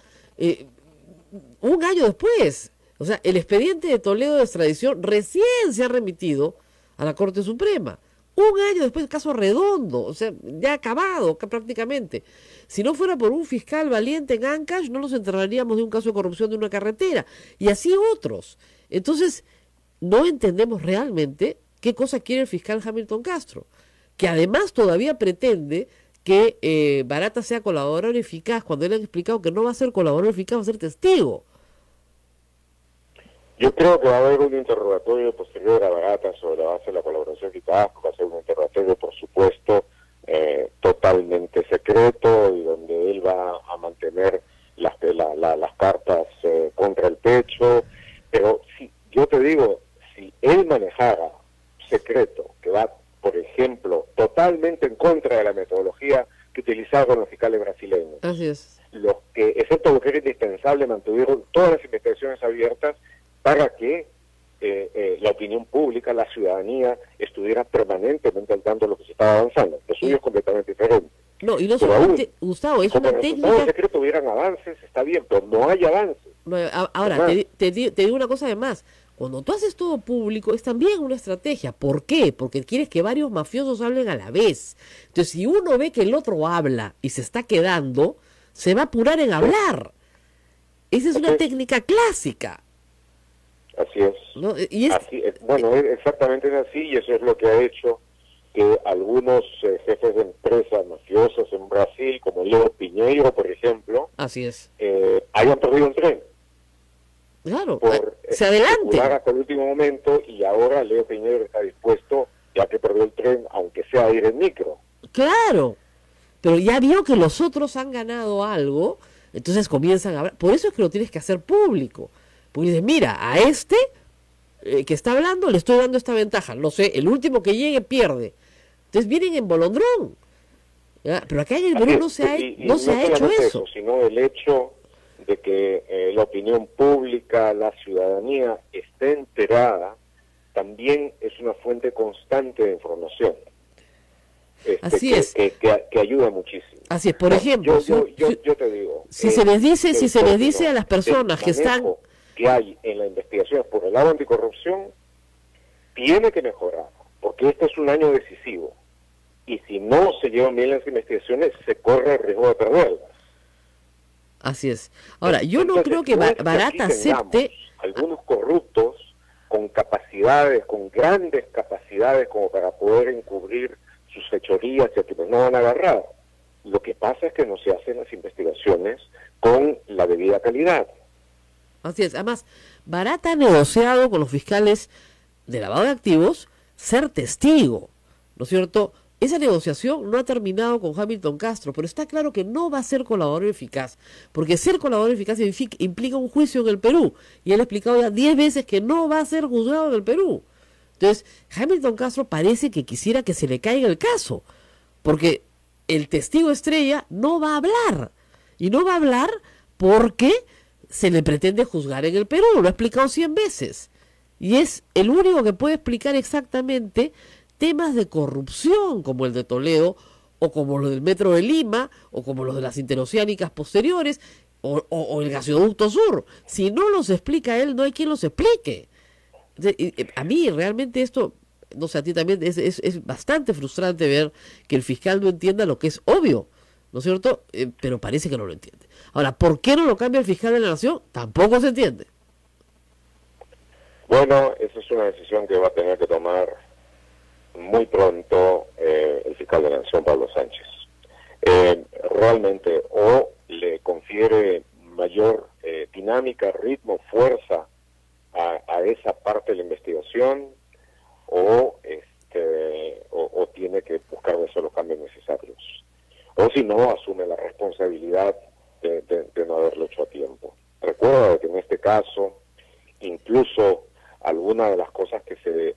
un año después, o sea, el expediente de Toledo de extradición recién se ha remitido a la Corte Suprema. Un año después, caso redondo, o sea, ya acabado prácticamente. Si no fuera por un fiscal valiente en Ancash, no nos enteraríamos de un caso de corrupción de una carretera, y así otros. Entonces, no entendemos realmente qué cosa quiere el fiscal Hamilton Castro, que además todavía pretende que Barata sea colaborador eficaz, cuando él ha explicado que no va a ser colaborador eficaz, va a ser testigo. Yo creo que va a haber un interrogatorio posterior a Barata sobre la base de la colaboración eficaz, va a ser un interrogatorio, por supuesto, totalmente secreto, y donde él va a mantener las cartas contra el pecho. Pero si yo te digo, si él manejara secreto, que va, por ejemplo, totalmente en contra de la metodología que utilizaron los fiscales brasileños, Así es. los que, excepto lo que era indispensable, mantuvieron todas las investigaciones abiertas para que la opinión pública, la ciudadanía, estuviera permanentemente al tanto de lo que se estaba avanzando. Lo suyo es completamente diferente. No, y no Pero solamente, aún, Gustavo, es como una resultado del técnica... secreto hubieran avances, está bien, pero no hay avances. No, ahora, te digo una cosa además. Cuando tú haces todo público, es también una estrategia. ¿Por qué? Porque quieres que varios mafiosos hablen a la vez. Entonces, si uno ve que el otro habla y se está quedando, se va a apurar en hablar. Esa es una técnica clásica. Así es. ¿No? Bueno, exactamente es así, y eso es lo que ha hecho que algunos jefes de empresas mafiosas en Brasil, como Leo Piñeiro, por ejemplo, Así es. hayan perdido el tren. Claro, Por se adelante. hasta el último momento, y ahora Leo Piñeiro está dispuesto, ya que perdió el tren, aunque sea a ir en micro. Claro, pero ya vio que los otros han ganado algo, entonces comienzan a hablar. Por eso es que lo tienes que hacer público. Porque dices, mira, a este que está hablando le estoy dando esta ventaja. No sé, el último que llegue pierde. Entonces vienen en bolondrón. ¿Ya? Pero acá en el Perú no se ha hecho eso. Sino el hecho de que la opinión pública, la ciudadanía esté enterada, también es una fuente constante de información. Así es. Que ayuda muchísimo. Así es, por ejemplo, yo te digo, si se les dice a las personas que están... que hay en la investigación por el lado anticorrupción tiene que mejorar, porque este es un año decisivo, y si no se llevan bien las investigaciones se corre el riesgo de perderlas. Así es. Ahora, yo no creo que Barata acepte... algunos corruptos con capacidades, con grandes capacidades como para poder encubrir sus fechorías y a quienes no van a agarrar. Lo que pasa es que no se hacen las investigaciones con la debida calidad. Así es. Además, Barata ha negociado con los fiscales de lavado de activos ser testigo, ¿no es cierto? Esa negociación no ha terminado con Hamilton Castro, pero está claro que no va a ser colaborador eficaz, porque ser colaborador eficaz implica un juicio en el Perú, y él ha explicado ya 10 veces que no va a ser juzgado en el Perú. Entonces, Hamilton Castro parece que quisiera que se le caiga el caso, porque el testigo estrella no va a hablar, y no va a hablar porque se le pretende juzgar en el Perú, lo ha explicado 100 veces. Y es el único que puede explicar exactamente temas de corrupción como el de Toledo, o como los del Metro de Lima, o como los de las interoceánicas posteriores, o el gasoducto sur. Si no los explica él, no hay quien los explique. A mí realmente esto, no sé, a ti también es bastante frustrante ver que el fiscal no entienda lo que es obvio, ¿no es cierto? Pero parece que no lo entiende. Ahora, ¿por qué no lo cambia el fiscal de la Nación? Tampoco se entiende. Bueno, esa es una decisión que va a tener que tomar muy pronto el fiscal de la Nación, Pablo Sánchez. Realmente, o le confiere mayor dinámica, ritmo, fuerza a esa parte de la investigación, o tiene que buscar esos los cambios necesarios. O si no, asume la responsabilidad de no haberlo hecho a tiempo. Recuerda que en este caso, incluso algunas de las cosas que se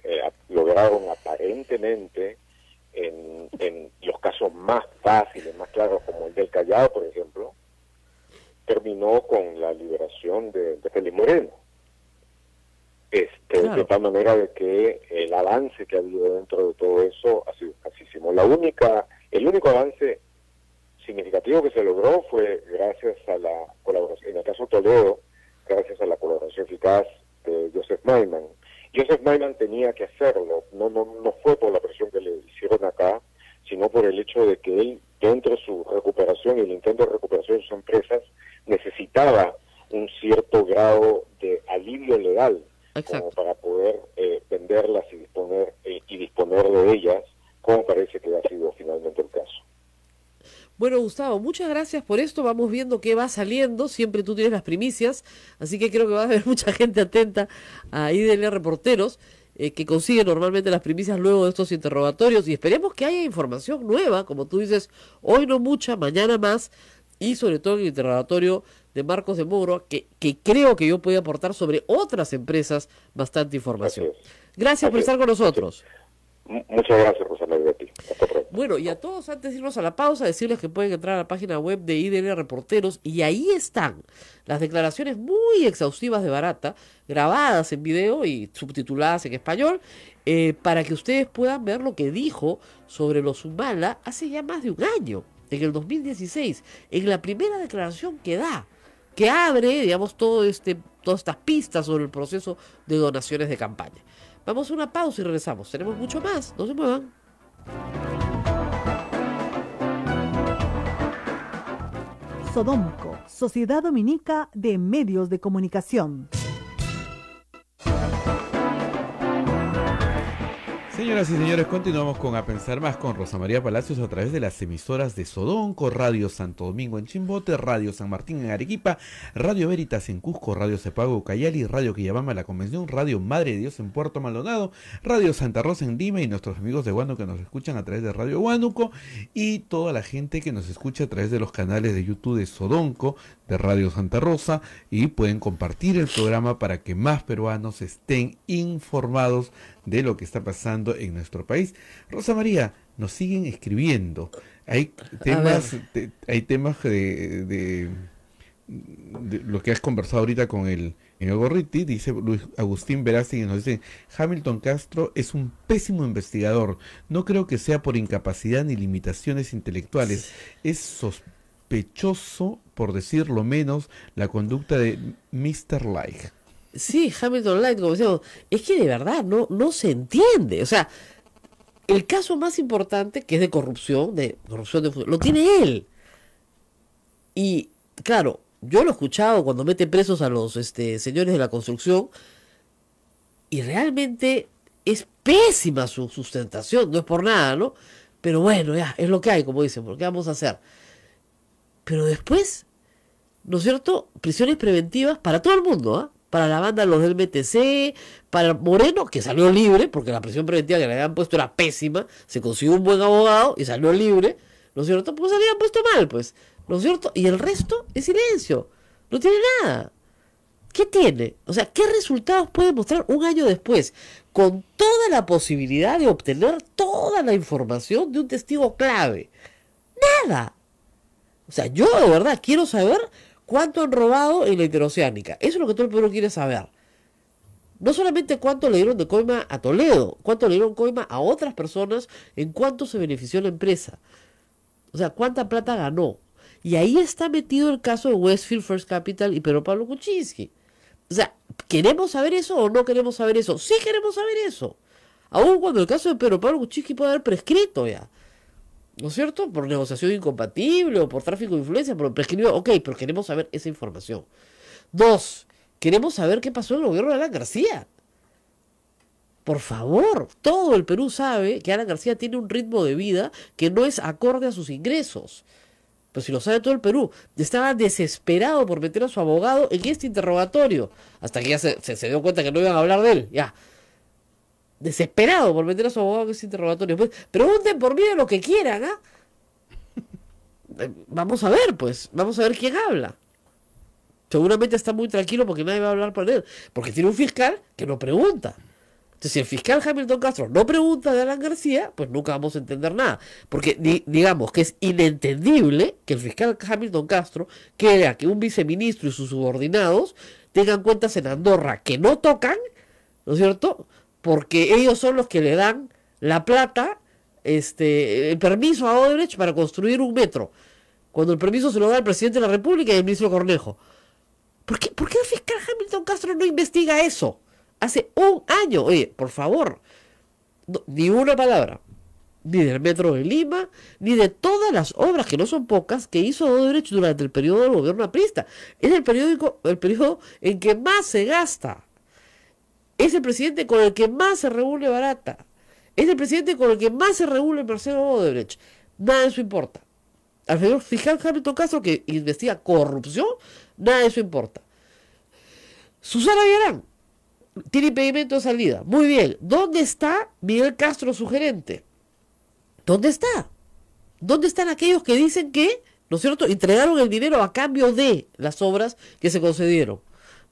lograron aparentemente en los casos más fáciles, más claros, como el del Callao, por ejemplo, terminó con la liberación de Félix Moreno. Claro. De tal manera de que el avance que ha habido dentro de todo eso ha sido escasísimo. El único avance significativo que se logró fue gracias a la colaboración, en el caso Toledo, gracias a la colaboración eficaz de Joseph Maiman. Joseph Maiman tenía que hacerlo, no fue por la presión que le hicieron acá, sino por el hecho de que él, dentro de su recuperación y el intento de recuperación de sus empresas, necesitaba un cierto grado de alivio legal. Exacto. Como para poder venderlas y disponer de ellas, como parece que ha sido finalmente el caso. Bueno, Gustavo, muchas gracias por esto. Vamos viendo qué va saliendo. Siempre tú tienes las primicias, así que creo que va a haber mucha gente atenta a IDL Reporteros, que consigue normalmente las primicias luego de estos interrogatorios, y esperemos que haya información nueva, como tú dices, hoy no mucha, mañana más, y sobre todo en el interrogatorio de Marcos de Moura, que creo que yo puedo aportar sobre otras empresas bastante información. Gracias por estar con nosotros. Muchas gracias, Rosa María, a ti. Hasta pronto. Bueno, y a todos, antes de irnos a la pausa, decirles que pueden entrar a la página web de IDL Reporteros, y ahí están las declaraciones muy exhaustivas de Barata, grabadas en video y subtituladas en español, para que ustedes puedan ver lo que dijo sobre los Humala hace ya más de un año, en el 2016, en la primera declaración que da, que abre, digamos, todas estas pistas sobre el proceso de donaciones de campaña. Vamos a una pausa y regresamos. Tenemos mucho más. No se muevan. Sodomco, Sociedad Dominica de Medios de Comunicación. Señoras y señores, continuamos con A Pensar Más con Rosa María Palacios a través de las emisoras de Sodonco, Radio Santo Domingo en Chimbote, Radio San Martín en Arequipa, Radio Veritas en Cusco, Radio Cepago Ucayali, Radio Quillabamba La Convención, Radio Madre de Dios en Puerto Maldonado, Radio Santa Rosa en Lima, y nuestros amigos de Huánuco que nos escuchan a través de Radio Huánuco, y toda la gente que nos escucha a través de los canales de YouTube de Sodonco, de Radio Santa Rosa, y pueden compartir el programa para que más peruanos estén informados de lo que está pasando en nuestro país. Rosa María, nos siguen escribiendo. Hay temas de lo que has conversado ahorita con el Gorriti. Dice Luis Agustín Verástegui, nos dice: Hamilton Castro es un pésimo investigador. No creo que sea por incapacidad ni limitaciones intelectuales. Es sospechoso, por decirlo menos, la conducta de Mr. Light. Sí, Hamilton Light, como decíamos, es que de verdad no se entiende. O sea, el caso más importante, que es de corrupción lo tiene él. Y claro, yo lo he escuchado cuando mete presos a los señores de la construcción, y realmente es pésima su sustentación, no es por nada, ¿no? Pero bueno, ya, es lo que hay, como dicen, ¿por qué vamos a hacer? Pero después, ¿no es cierto? Prisiones preventivas para todo el mundo, ¿ah? Para la banda, los del MTC, para Moreno, que salió libre, porque la prisión preventiva que le habían puesto era pésima, se consiguió un buen abogado y salió libre, ¿no es cierto? Pues se habían puesto mal, pues, ¿no es cierto? Y el resto es silencio, no tiene nada. ¿Qué tiene? O sea, ¿qué resultados puede mostrar un año después, con toda la posibilidad de obtener toda la información de un testigo clave? Nada. O sea, yo de verdad quiero saber ¿Cuánto han robado en la interoceánica? Eso es lo que todo el pueblo quiere saber. No solamente cuánto le dieron de coima a Toledo, cuánto le dieron coima a otras personas, en cuánto se benefició la empresa. O sea, cuánta plata ganó. Y ahí está metido el caso de Westfield First Capital y Pedro Pablo Kuczynski. O sea, ¿queremos saber eso o no queremos saber eso? Sí queremos saber eso. Aún cuando el caso de Pedro Pablo Kuczynski puede haber prescrito ya. ¿No es cierto? Por negociación incompatible o por tráfico de influencia, por prescribió. Ok, pero queremos saber esa información. 2. Queremos saber qué pasó en el gobierno de Alan García. Por favor, todo el Perú sabe que Alan García tiene un ritmo de vida que no es acorde a sus ingresos. Pero si lo sabe todo el Perú, estaba desesperado por meter a su abogado en este interrogatorio, hasta que ya se dio cuenta que no iban a hablar de él, ya. Desesperado por meter a su abogado en este interrogatorio. Pues, pregunten por mí de lo que quieran, ¿ah? Vamos a ver, pues, vamos a ver quién habla. Seguramente está muy tranquilo porque nadie va a hablar por él, porque tiene un fiscal que no pregunta. Entonces, si el fiscal Hamilton Castro no pregunta de Alan García, pues nunca vamos a entender nada. Porque digamos que es inentendible que el fiscal Hamilton Castro quiera que un viceministro y sus subordinados tengan cuentas en Andorra que no tocan, ¿no es cierto? Porque ellos son los que le dan la plata, el permiso a Odebrecht para construir un metro. Cuando el permiso se lo da el presidente de la República y el ministro Cornejo. ¿Por qué el fiscal Hamilton Castro no investiga eso? Hace un año, oye, por favor, no, ni una palabra, ni del metro de Lima, ni de todas las obras, que no son pocas, que hizo Odebrecht durante el periodo del gobierno aprista. Es el periodo en que más se gasta. Es el presidente con el que más se reúne Barata. Es el presidente con el que más se reúne Marcelo Odebrecht. Nada de eso importa. Al señor fiscal Hamilton Castro, que investiga corrupción, nada de eso importa. Susana Villarán tiene impedimento de salida. Muy bien. ¿Dónde está Miguel Castro, su gerente? ¿Dónde está? ¿Dónde están aquellos que dicen que, ¿no es cierto?, entregaron el dinero a cambio de las obras que se concedieron?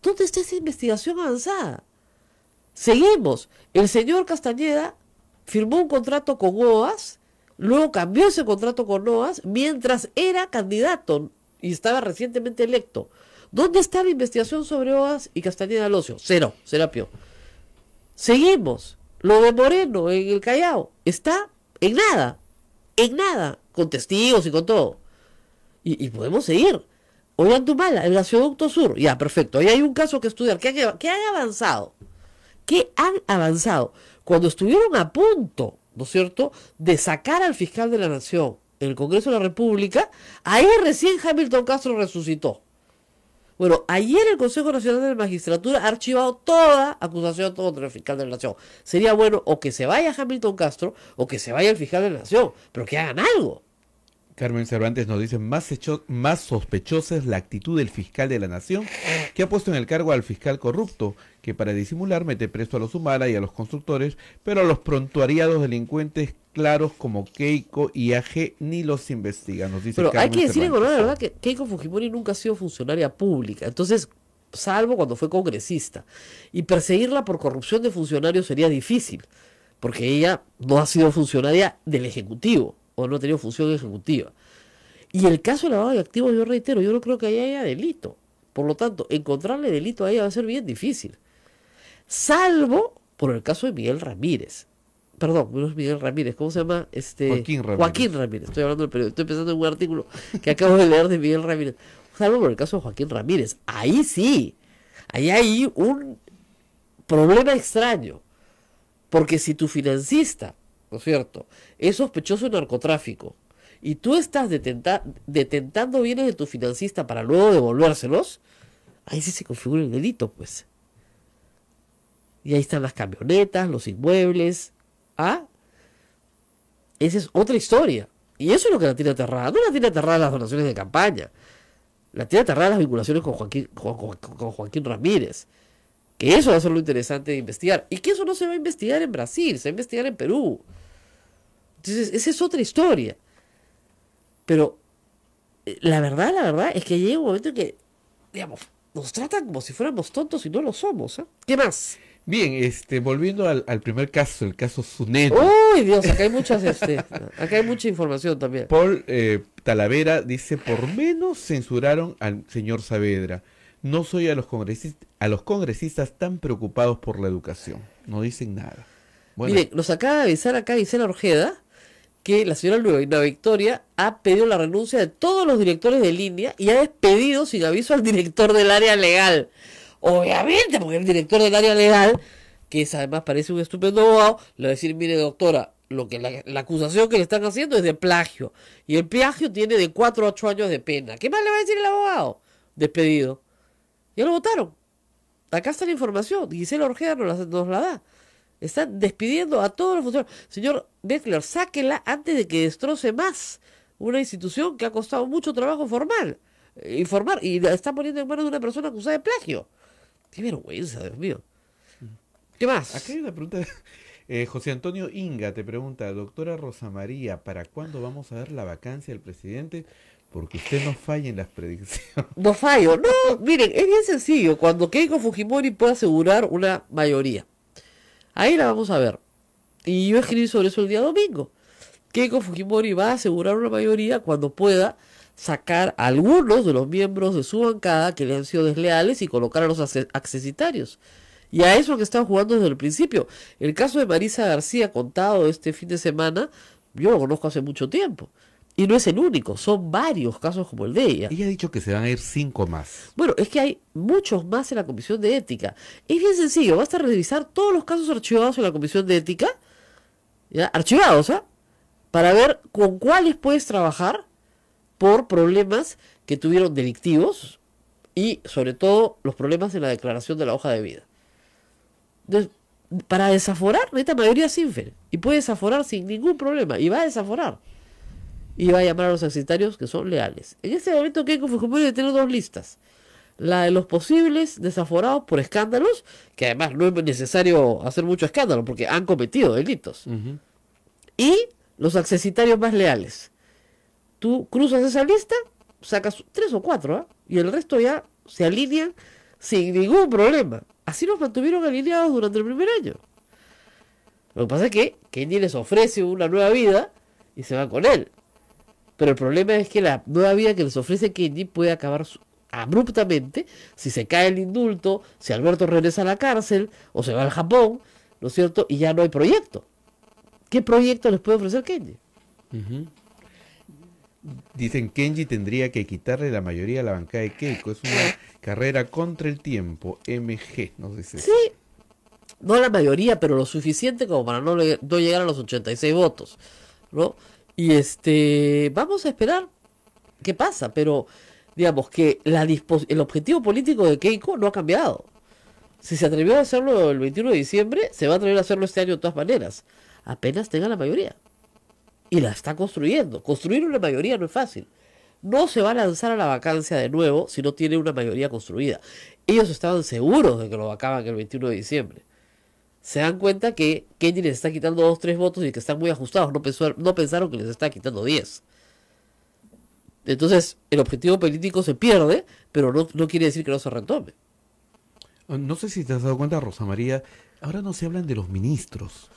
¿Dónde está esa investigación avanzada? Seguimos. El señor Castañeda firmó un contrato con OAS, luego cambió ese contrato con OAS mientras era candidato y estaba recientemente electo. ¿Dónde está la investigación sobre OAS y Castañeda Locio? Cero, Serapio. Seguimos. Lo de Moreno en el Callao está en nada, con testigos y con todo. Y podemos seguir. Ollantumala, el gasoducto sur, ya, perfecto. Ahí hay un caso que estudiar. ¿Qué han avanzado? ¿Qué han avanzado? Cuando estuvieron a punto, ¿no es cierto?, de sacar al fiscal de la Nación en el Congreso de la República, ahí recién Hamilton Castro resucitó. Bueno, ayer el Consejo Nacional de la Magistratura ha archivado toda acusación contra el fiscal de la Nación. Sería bueno o que se vaya Hamilton Castro o que se vaya el fiscal de la Nación, pero que hagan algo. Carmen Cervantes nos dice, más sospechosa es la actitud del fiscal de la Nación, que ha puesto en el cargo al fiscal corrupto, que para disimular mete preso a los Humala y a los constructores, pero a los prontuariados delincuentes claros como Keiko y AG ni los investiga, nos dice Pero Carmen hay que decir en honor, la Cervantes. verdad, que Keiko Fujimori nunca ha sido funcionaria pública. Entonces, salvo cuando fue congresista. Y perseguirla por corrupción de funcionarios sería difícil, porque ella no ha sido funcionaria del Ejecutivo, o no ha tenido función ejecutiva. Y el caso de lavado de activos, yo reitero, yo no creo que haya delito. Por lo tanto, encontrarle delito a ella va a ser bien difícil. Salvo por el caso de Miguel Ramírez. Perdón, no es Miguel Ramírez, ¿cómo se llama? Joaquín Ramírez, estoy hablando del periódico, estoy pensando en un artículo que acabo de leer de Miguel Ramírez. Salvo por el caso de Joaquín Ramírez. Ahí sí, ahí hay un problema extraño. Porque si tu financista, ¿no es cierto?, es sospechoso de narcotráfico y tú estás detentando bienes de tu financista para luego devolvérselos, ahí sí se configura el delito, pues. Y ahí están las camionetas, los inmuebles. ¿Ah? Esa es otra historia. Y eso es lo que la tiene aterrada. No la tiene aterrada las donaciones de campaña. La tiene aterrada las vinculaciones con Joaquín Ramírez. Que eso va a ser lo interesante de investigar. Y que eso no se va a investigar en Brasil, se va a investigar en Perú. Entonces, esa es otra historia. Pero la verdad es que llega un momento en que, digamos, nos tratan como si fuéramos tontos y no lo somos. ¿Eh? ¿Qué más? Bien, volviendo al primer caso, el caso Suneno. Uy, Dios, acá hay acá hay mucha información también. Paul Talavera dice, por menos censuraron al señor Saavedra. No soy a los congresistas tan preocupados por la educación. No dicen nada. Bueno, Miren, nos acaba de avisar acá Gisela Orjeda que la señora Luisa Victoria ha pedido la renuncia de todos los directores de línea y ha despedido sin aviso al director del área legal. Obviamente, porque el director del área legal, que es, además parece un estupendo abogado, le va a decir, mire doctora, lo que la acusación que le están haciendo es de plagio. Y el plagio tiene de 4 a 8 años de pena. ¿Qué más le va a decir el abogado? Despedido. Ya lo votaron. Acá está la información. Gisela Orjeda nos la da. Están despidiendo a todos los funcionarios. Señor Beckler, sáquela antes de que destroce más una institución que ha costado mucho trabajo informar y la está poniendo en manos de una persona acusada de plagio. Qué vergüenza, Dios mío. ¿Qué más? acá hay una pregunta. José Antonio Inga te pregunta, doctora Rosa María, ¿para cuándo vamos a ver la vacancia del presidente? Porque usted no falla en las predicciones. No fallo. No, miren, es bien sencillo. Cuando Keiko Fujimori pueda asegurar una mayoría, ahí la vamos a ver. Y yo escribí sobre eso el día domingo. Keiko Fujimori va a asegurar una mayoría cuando pueda sacar a algunos de los miembros de su bancada que le han sido desleales y colocar a los accesitarios. Y a eso que están jugando desde el principio. El caso de Marisa García, contado este fin de semana, yo lo conozco hace mucho tiempo. Y no es el único, son varios casos como el de ella. Ella ha dicho que se van a ir 5 más. Bueno, es que hay muchos más en la Comisión de Ética. Es bien sencillo, basta revisar todos los casos archivados en la Comisión de Ética, ¿ya? Archivados, ¿ah? Para ver con cuáles puedes trabajar por problemas que tuvieron delictivos y sobre todo los problemas en la declaración de la hoja de vida. Entonces, para desaforar, necesita mayoría simple y puede desaforar sin ningún problema y va a desaforar. Y va a llamar a los accesitarios que son leales. En este momento Keiko Fujimori debe tener 2 listas. La de los posibles desaforados por escándalos, que además no es necesario hacer mucho escándalo porque han cometido delitos. Y los accesitarios más leales. Tú cruzas esa lista, sacas 3 o 4, ¿eh? Y el resto ya se alinean sin ningún problema. Así nos mantuvieron alineados durante el primer año. Lo que pasa es que Kenji les ofrece una nueva vida y se van con él. Pero el problema es que la nueva vida que les ofrece Kenji puede acabar abruptamente si se cae el indulto, si Alberto regresa a la cárcel o se va al Japón, ¿no es cierto? Y ya no hay proyecto. ¿Qué proyecto les puede ofrecer Kenji? Dicen Kenji tendría que quitarle la mayoría a la bancada de Keiko. Es una carrera contra el tiempo. MG, nos dice. Sí, no la mayoría, pero lo suficiente como para no llegar a los 86 votos, ¿no? Y vamos a esperar qué pasa, pero digamos que el objetivo político de Keiko no ha cambiado. Si se atrevió a hacerlo el 21 de diciembre, se va a atrever a hacerlo este año de todas maneras, apenas tenga la mayoría. Y la está construyendo. Construir una mayoría no es fácil. No se va a lanzar a la vacancia de nuevo si no tiene una mayoría construida. Ellos estaban seguros de que lo vacaban el 21 de diciembre. Se dan cuenta que Kenji les está quitando 2 o 3 votos y que están muy ajustados. No pensaron que les está quitando 10. Entonces, el objetivo político se pierde, pero no quiere decir que no se retome. No sé si te has dado cuenta, Rosa María, ahora no se hablan de los ministros.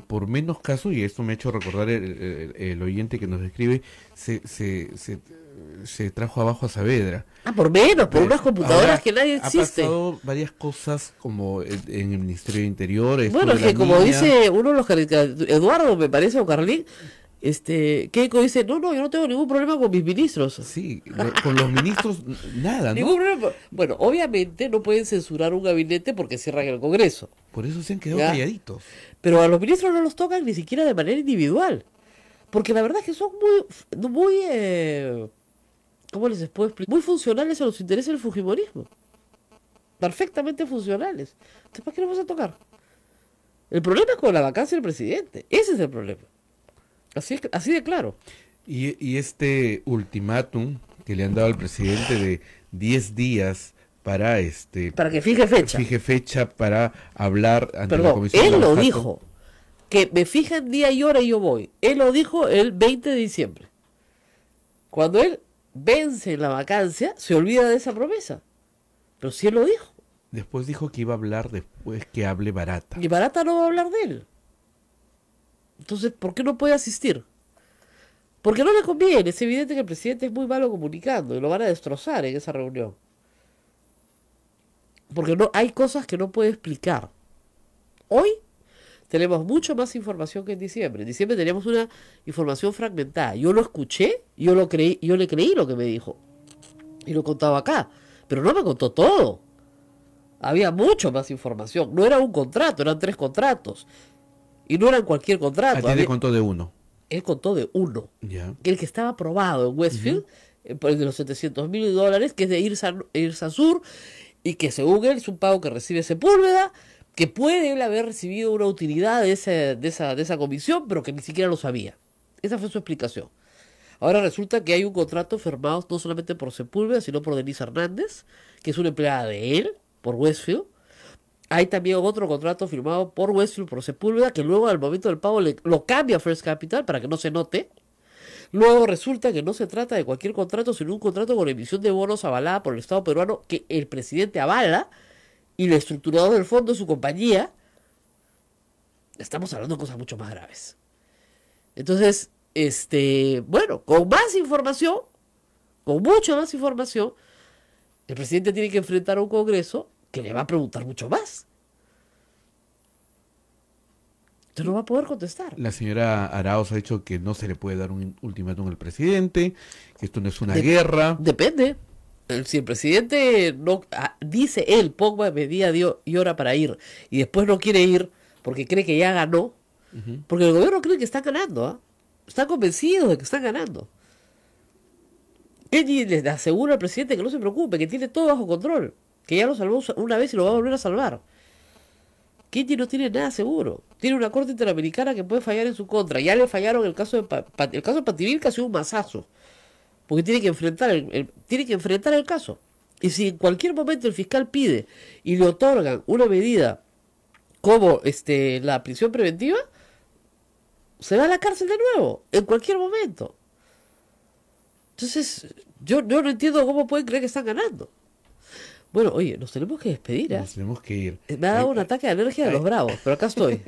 Por menos casos, y esto me ha hecho recordar el oyente que nos escribe, se trajo abajo a Saavedra. Por menos, por unas computadoras que nadie existe. Ha pasado varias cosas como en el Ministerio de Interior. Bueno, es que como dice uno de los Eduardo, me parece, o Carlín, Keiko dice, no, yo no tengo ningún problema con mis ministros. Sí, con los ministros nada, ¿no? Ningún problema. Bueno, obviamente no pueden censurar un gabinete porque cierran el Congreso. Por eso se han quedado calladitos. Pero a los ministros no los tocan ni siquiera de manera individual. Porque la verdad es que son muy ¿cómo les puedo explicar? Muy funcionales a los intereses del fujimorismo. Perfectamente funcionales. Entonces, ¿para qué los vas a tocar? El problema es con la vacancia del presidente. Ese es el problema. Así de claro. Y este ultimátum que le han dado al presidente de 10 días para que fije fecha. Fije fecha para hablar ante la Comisión. Él lo dijo. Que me fijan día y hora y yo voy. Él lo dijo el 20 de diciembre. Cuando él vence la vacancia, se olvida de esa promesa. Pero sí él lo dijo. Después dijo que iba a hablar después que hable Barata. Y Barata no va a hablar de él. Entonces, ¿por qué no puede asistir? Porque no le conviene. Es evidente que el presidente es muy malo comunicando y lo van a destrozar en esa reunión. Porque no hay cosas que no puede explicar. Hoy tenemos mucho más información que en diciembre. En diciembre teníamos una información fragmentada. Yo lo escuché, yo le creí lo que me dijo. Y lo contaba acá. Pero no me contó todo. Había mucho más información. No era un contrato, eran 3 contratos. Y no eran cualquier contrato. A ti te contó de uno. Él contó de uno. Ya. El que estaba aprobado en Westfield, por el de los $700,000, que es de Irsa Sur, y que según él es un pago que recibe Sepúlveda, que puede él haber recibido una utilidad de esa comisión, pero que ni siquiera lo sabía. Esa fue su explicación. Ahora resulta que hay un contrato firmado no solamente por Sepúlveda, sino por Denise Hernández, que es una empleada de él, por Westfield. Hay también otro contrato firmado por Westfield, por Sepúlveda, que luego al momento del pago lo cambia a First Capital para que no se note. Luego resulta que no se trata de cualquier contrato, sino un contrato con emisión de bonos avalada por el Estado peruano, que el presidente avala, y el estructurador del fondo es su compañía. Estamos hablando de cosas mucho más graves. Entonces, bueno, con más información, con mucha más información, el presidente tiene que enfrentar a un Congreso que le va a preguntar mucho más. Entonces no va a poder contestar. La señora Arauz ha dicho que no se le puede dar un ultimátum al presidente, que esto no es una guerra. Depende. Si el presidente no dice él, ponga medida y hora para ir, y después no quiere ir porque cree que ya ganó, porque el gobierno cree que está ganando, ¿ah? Está convencido de que están ganando. Él le asegura al presidente que no se preocupe, que tiene todo bajo control, que ya lo salvó una vez y lo va a volver a salvar. Kenji no tiene nada seguro. Tiene una corte interamericana que puede fallar en su contra. Ya le fallaron en el caso de Pativilca, ha sido un masazo. Porque tiene que enfrentar el caso. Y si en cualquier momento el fiscal pide y le otorgan una medida como la prisión preventiva, se va a la cárcel de nuevo, en cualquier momento. Entonces, yo no entiendo cómo pueden creer que están ganando. Bueno, oye, nos tenemos que despedir, ¿eh? Nos tenemos que ir. Me ha dado un ataque de alergia de los bravos, pero acá estoy.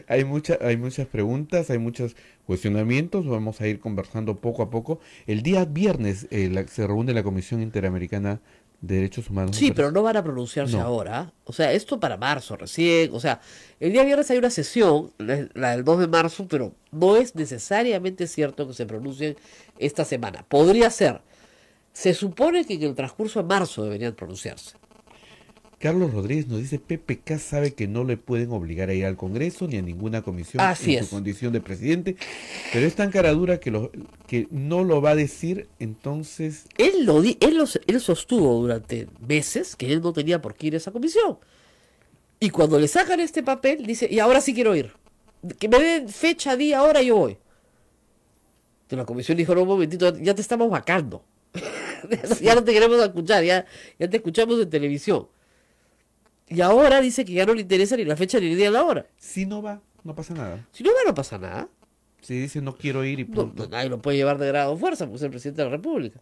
Hay muchas preguntas, hay muchos cuestionamientos, vamos a ir conversando poco a poco. El día viernes se reúne la Comisión Interamericana de Derechos Humanos. Sí, pero no van a pronunciarse ahora. O sea, esto para marzo recién. O sea, el día viernes hay una sesión, la del 2 de marzo, pero no es necesariamente cierto que se pronuncien esta semana. Podría ser. Se supone que en el transcurso de marzo deberían pronunciarse. Carlos Rodríguez nos dice, PPK sabe que no le pueden obligar a ir al Congreso ni a ninguna comisión su condición de presidente, pero es tan caradura que no lo va a decir, entonces... Él sostuvo durante meses que él no tenía por qué ir a esa comisión. Y cuando le sacan este papel, dice, y ahora sí quiero ir. Que me den fecha, día, hora, yo voy. Entonces la comisión dijo, no, un momentito, ya te estamos vacando. Ya no te queremos escuchar, ya te escuchamos en televisión. Y ahora dice que ya no le interesa ni la fecha ni el día ni la hora. Si no va, no pasa nada. Si no va, no pasa nada. Si dice no quiero ir y punto. No, nadie lo puede llevar de grado de fuerza porque es el presidente de la República.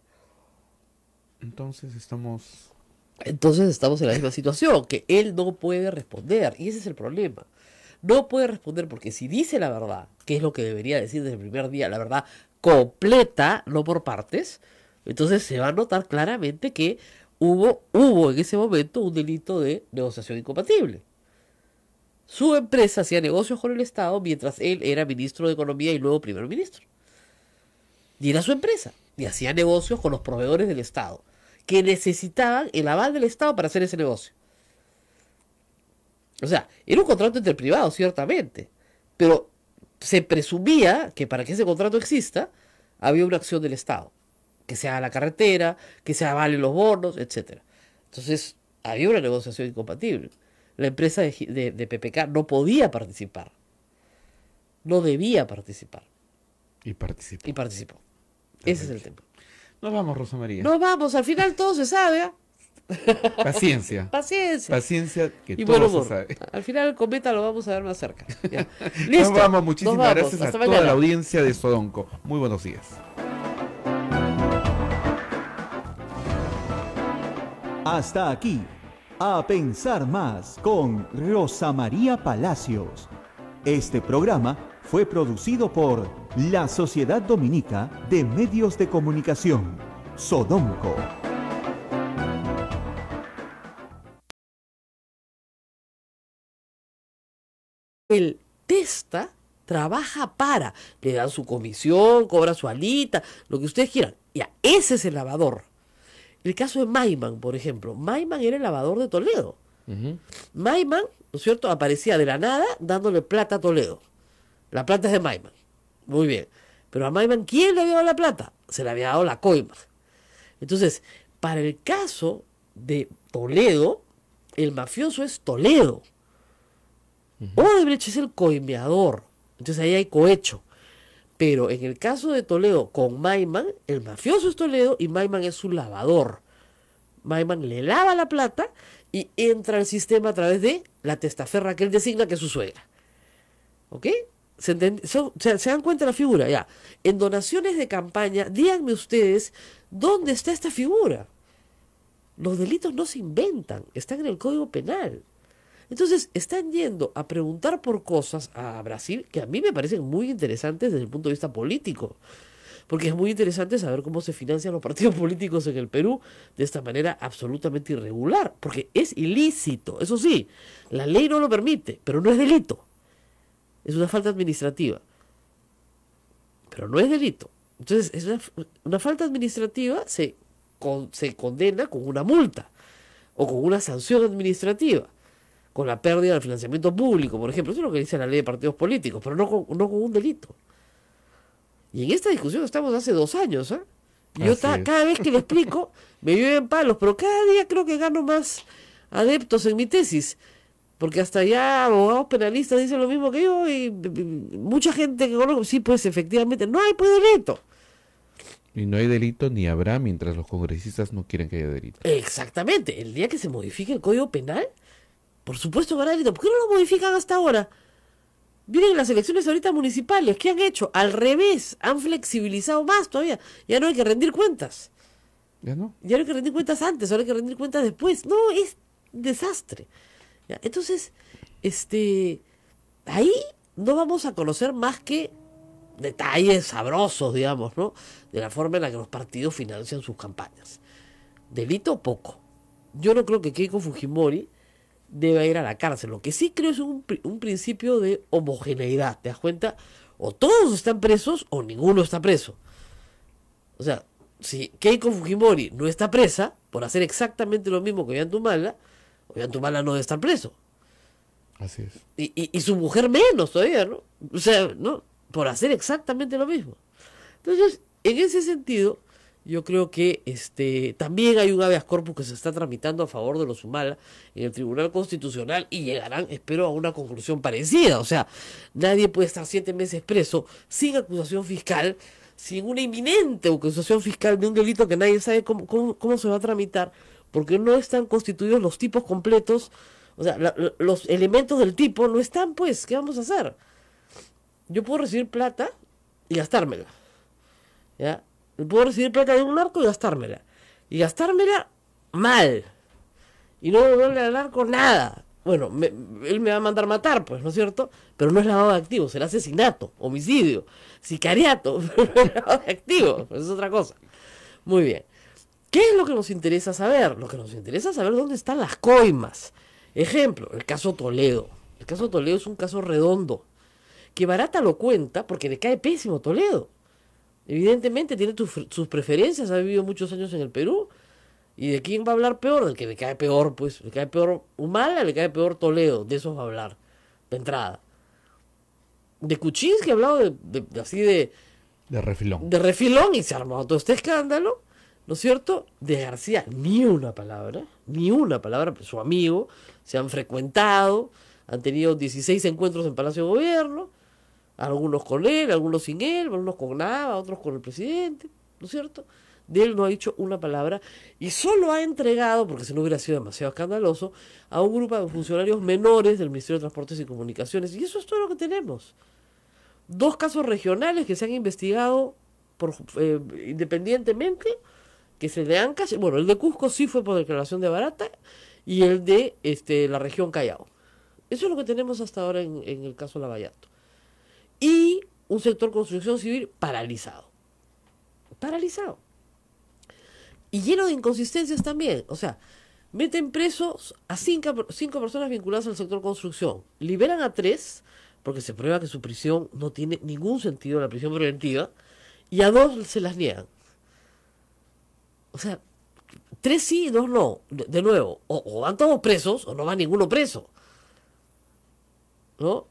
Entonces estamos en la misma situación, que él no puede responder. Y ese es el problema. No puede responder porque si dice la verdad, que es lo que debería decir desde el primer día, la verdad completa, no por partes, entonces se va a notar claramente que hubo en ese momento un delito de negociación incompatible. Su empresa hacía negocios con el Estado mientras él era ministro de Economía y luego primer ministro. Y era su empresa. Y hacía negocios con los proveedores del Estado, que necesitaban el aval del Estado para hacer ese negocio. O sea, era un contrato entre privados, ciertamente. Pero se presumía que para que ese contrato exista, había una acción del Estado. Que se haga la carretera, que se avalen los bonos, etcétera. Entonces, había una negociación incompatible. La empresa de PPK no podía participar. No debía participar. Y participó. Ese es el tema. Nos vamos, Rosa María. Nos vamos, al final todo se sabe, ¿eh? Paciencia. Paciencia, que y todo buen se humor. sabe. Al final el cometa lo vamos a ver más cerca. Ya. Listo. Nos vamos, muchísimas gracias a Hasta toda mañana. la audiencia de Sodonco. Muy buenos días. Hasta aquí, A Pensar Más con Rosa María Palacios. Este programa fue producido por la Sociedad Dominica de Medios de Comunicación, Sodomco. El testa trabaja para, le dan su comisión, cobra su alita, lo que ustedes quieran. Ya, ese es el lavador. El caso de Maiman, por ejemplo. Maiman era el lavador de Toledo. Maiman, ¿no es cierto?, aparecía de la nada dándole plata a Toledo. La plata es de Maiman. Muy bien. Pero a Maiman, ¿quién le había dado la plata? Se le había dado la coima. Entonces, para el caso de Toledo, el mafioso es Toledo. Odebrecht es el coimeador. Entonces ahí hay cohecho. Pero en el caso de Toledo con Maiman, el mafioso es Toledo y Maiman es su lavador. Maiman le lava la plata y entra al sistema a través de la testaferra que él designa, que es su suegra. ¿Ok? ¿Se dan cuenta de la figura? Ya. En donaciones de campaña, díganme ustedes, ¿dónde está esta figura? Los delitos no se inventan, están en el Código Penal. Entonces, están yendo a preguntar por cosas a Brasil que a mí me parecen muy interesantes desde el punto de vista político. Porque es muy interesante saber cómo se financian los partidos políticos en el Perú de esta manera absolutamente irregular. Porque es ilícito, eso sí, la ley no lo permite, pero no es delito. Es una falta administrativa. Pero no es delito. Entonces, es una falta administrativa se condena con una multa o con una sanción administrativa, con la pérdida del financiamiento público, por ejemplo. Eso es lo que dice la ley de partidos políticos, pero no con un delito. Y en esta discusión estamos hace 2 años, ¿eh? Yo cada vez que le explico, me llueven palos, pero cada día creo que gano más adeptos en mi tesis, porque hasta ya abogados penalistas dicen lo mismo que yo, y mucha gente que conozco, sí, pues efectivamente, no hay pues delito. Y no hay delito ni habrá mientras los congresistas no quieren que haya delito. Exactamente. El día que se modifique el Código Penal, por supuesto que habrá delito. ¿Por qué no lo modifican hasta ahora? Miren las elecciones ahorita municipales, ¿qué han hecho? Al revés, han flexibilizado más todavía. Ya no hay que rendir cuentas. ¿Ya no? Ya no hay que rendir cuentas antes, ahora hay que rendir cuentas después. No, es desastre. ¿Ya? Entonces, ahí no vamos a conocer más que detalles sabrosos, digamos, ¿no?, de la forma en la que los partidos financian sus campañas. Delito poco. Yo no creo que Keiko Fujimori deba ir a la cárcel. Lo que sí creo es un principio de homogeneidad. ¿Te das cuenta? O todos están presos o ninguno está preso. O sea, si Keiko Fujimori no está presa por hacer exactamente lo mismo que Ollantumala, Ollantumala no debe estar preso. Así es. Y su mujer menos todavía, ¿no? O sea, ¿no?, por hacer exactamente lo mismo. Entonces, en ese sentido, yo creo que también hay un habeas corpus que se está tramitando a favor de los Humala en el Tribunal Constitucional y llegarán, espero, a una conclusión parecida. O sea, nadie puede estar 7 meses preso sin acusación fiscal, sin una inminente acusación fiscal de un delito que nadie sabe cómo se va a tramitar, porque no están constituidos los tipos completos. O sea, los elementos del tipo no están, pues, ¿qué vamos a hacer? Yo puedo recibir plata y gastármela, ¿ya? Puedo recibir plata de un narco y gastármela. Y gastármela mal. Y no devolverle al narco nada. Bueno, él me va a mandar matar, pues, ¿no es cierto? Pero no es lavado de activos, será asesinato, homicidio, sicariato, pero no es lavado de activos, pues es otra cosa. Muy bien. ¿Qué es lo que nos interesa saber? Lo que nos interesa es saber dónde están las coimas. Ejemplo, el caso Toledo. El caso Toledo es un caso redondo, que Barata lo cuenta porque le cae pésimo Toledo. Evidentemente tiene sus preferencias, ha vivido muchos años en el Perú. ¿Y de quién va a hablar peor? Del que le cae peor, pues. Le cae peor Humala, le cae peor Toledo. De esos va a hablar, de entrada. De Kuczynski ha hablado así de refilón. De refilón y se ha armado todo este escándalo, ¿no es cierto? De García, ni una palabra, pues su amigo, se han frecuentado, han tenido 16 encuentros en Palacio de Gobierno, algunos con él, algunos sin él, algunos con Nava, otros con el presidente, ¿no es cierto? De él no ha dicho una palabra y solo ha entregado, porque si no hubiera sido demasiado escandaloso, a un grupo de funcionarios menores del Ministerio de Transportes y Comunicaciones. Y eso es todo lo que tenemos. 2 casos regionales que se han investigado independientemente, que se le han callado. Bueno, el de Cusco sí fue por declaración de Barata y el de la región Callao. Eso es lo que tenemos hasta ahora en el caso Lavallato. Y un sector construcción civil paralizado. Paralizado. Y lleno de inconsistencias también. O sea, meten presos a cinco personas vinculadas al sector construcción. Liberan a 3, porque se prueba que su prisión no tiene ningún sentido, la prisión preventiva, y a 2 se las niegan. O sea, 3 sí y 2 no. De nuevo, o van todos presos o no va ninguno preso. ¿No?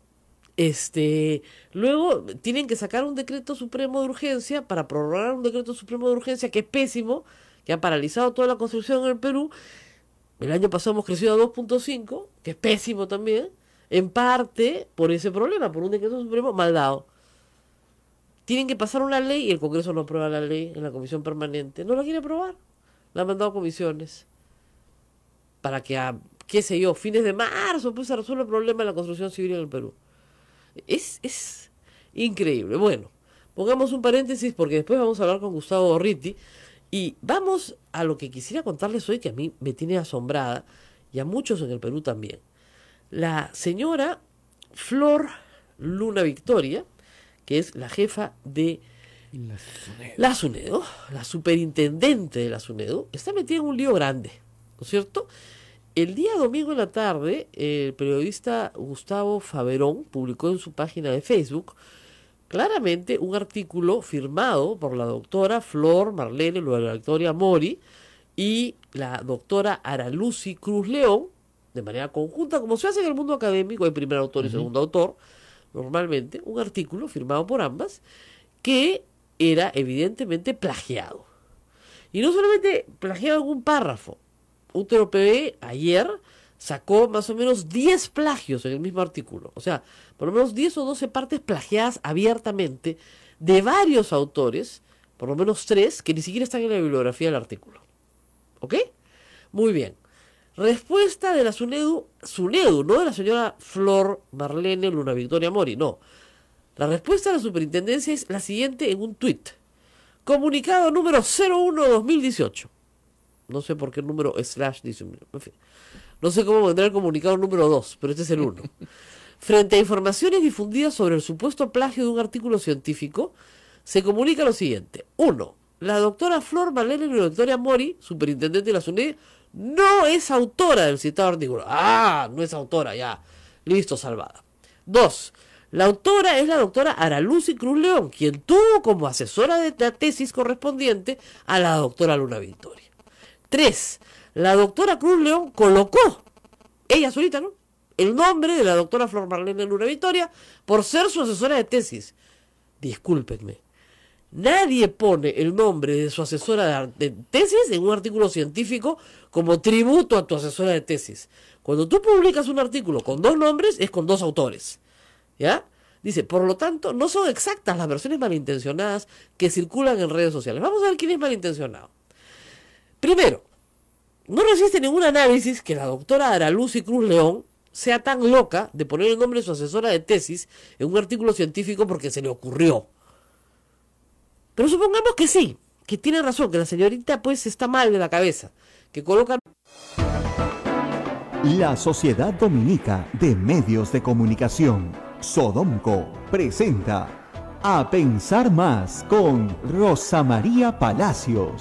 Luego tienen que sacar un decreto supremo de urgencia para prorrogar un decreto supremo de urgencia que es pésimo, que ha paralizado toda la construcción en el Perú. El año pasado hemos crecido a 2.5, que es pésimo también, en parte por ese problema, por un decreto supremo mal dado. Tienen que pasar una ley y el Congreso no aprueba la ley en la comisión permanente. No la quiere aprobar. La han mandado a comisiones. Para que a, qué sé yo, fines de marzo pues se resuelva el problema de la construcción civil en el Perú. Es increíble. Bueno, pongamos un paréntesis porque después vamos a hablar con Gustavo Gorriti. Y vamos a lo que quisiera contarles hoy, que a mí me tiene asombrada, y a muchos en el Perú también. La señora Flor Luna Victoria, que es la jefa de la SUNEDU, la superintendente de la SUNEDU, está metida en un lío grande, ¿no es cierto? El día domingo en la tarde, el periodista Gustavo Faverón publicó en su página de Facebook claramente un artículo firmado por la doctora Flor Marlene Luna Victoria Mori y la doctora Aralucy Cruz León, de manera conjunta, como se hace en el mundo académico, hay primer autor y segundo autor, normalmente, un artículo firmado por ambas, que era evidentemente plagiado. Y no solamente plagiado en un párrafo. Útero PB ayer sacó más o menos 10 plagios en el mismo artículo. O sea, por lo menos 10 o 12 partes plagiadas abiertamente de varios autores, por lo menos 3, que ni siquiera están en la bibliografía del artículo. ¿Ok? Muy bien. Respuesta de la SUNEDU, no de la señora Flor Marlene Luna Victoria Mori, no. La respuesta de la superintendencia es la siguiente en un tuit. Comunicado número 01-2018. No sé por qué el número / dice, en fin. No sé cómo vendrá el comunicado número 2, pero este es el 1. Frente a informaciones difundidas sobre el supuesto plagio de un artículo científico, se comunica lo siguiente. 1. La doctora Flor Marlene Luna Victoria Mori, superintendente de la SUNEDU, no es autora del citado artículo. No es autora, ya. Listo, salvada. 2. La autora es la doctora Aralucy Cruz León, quien tuvo como asesora de la tesis correspondiente a la doctora Luna Victoria. 3. La doctora Cruz León colocó, ella solita, ¿no?, el nombre de la doctora Flor Marlene Luna Victoria por ser su asesora de tesis. Discúlpenme. Nadie pone el nombre de su asesora de tesis en un artículo científico como tributo a tu asesora de tesis. Cuando tú publicas un artículo con 2 nombres, es con 2 autores. ¿Ya? Dice, por lo tanto, no son exactas las versiones malintencionadas que circulan en redes sociales. Vamos a ver quién es malintencionado. Primero, no resiste ningún análisis que la doctora Aralucy Cruz León sea tan loca de poner el nombre de su asesora de tesis en un artículo científico porque se le ocurrió. Pero supongamos que sí, que tiene razón, que la señorita pues está mal de la cabeza, que coloca... La Sociedad Dominica de Medios de Comunicación, Sodomco, presenta A Pensar Más con Rosa María Palacios.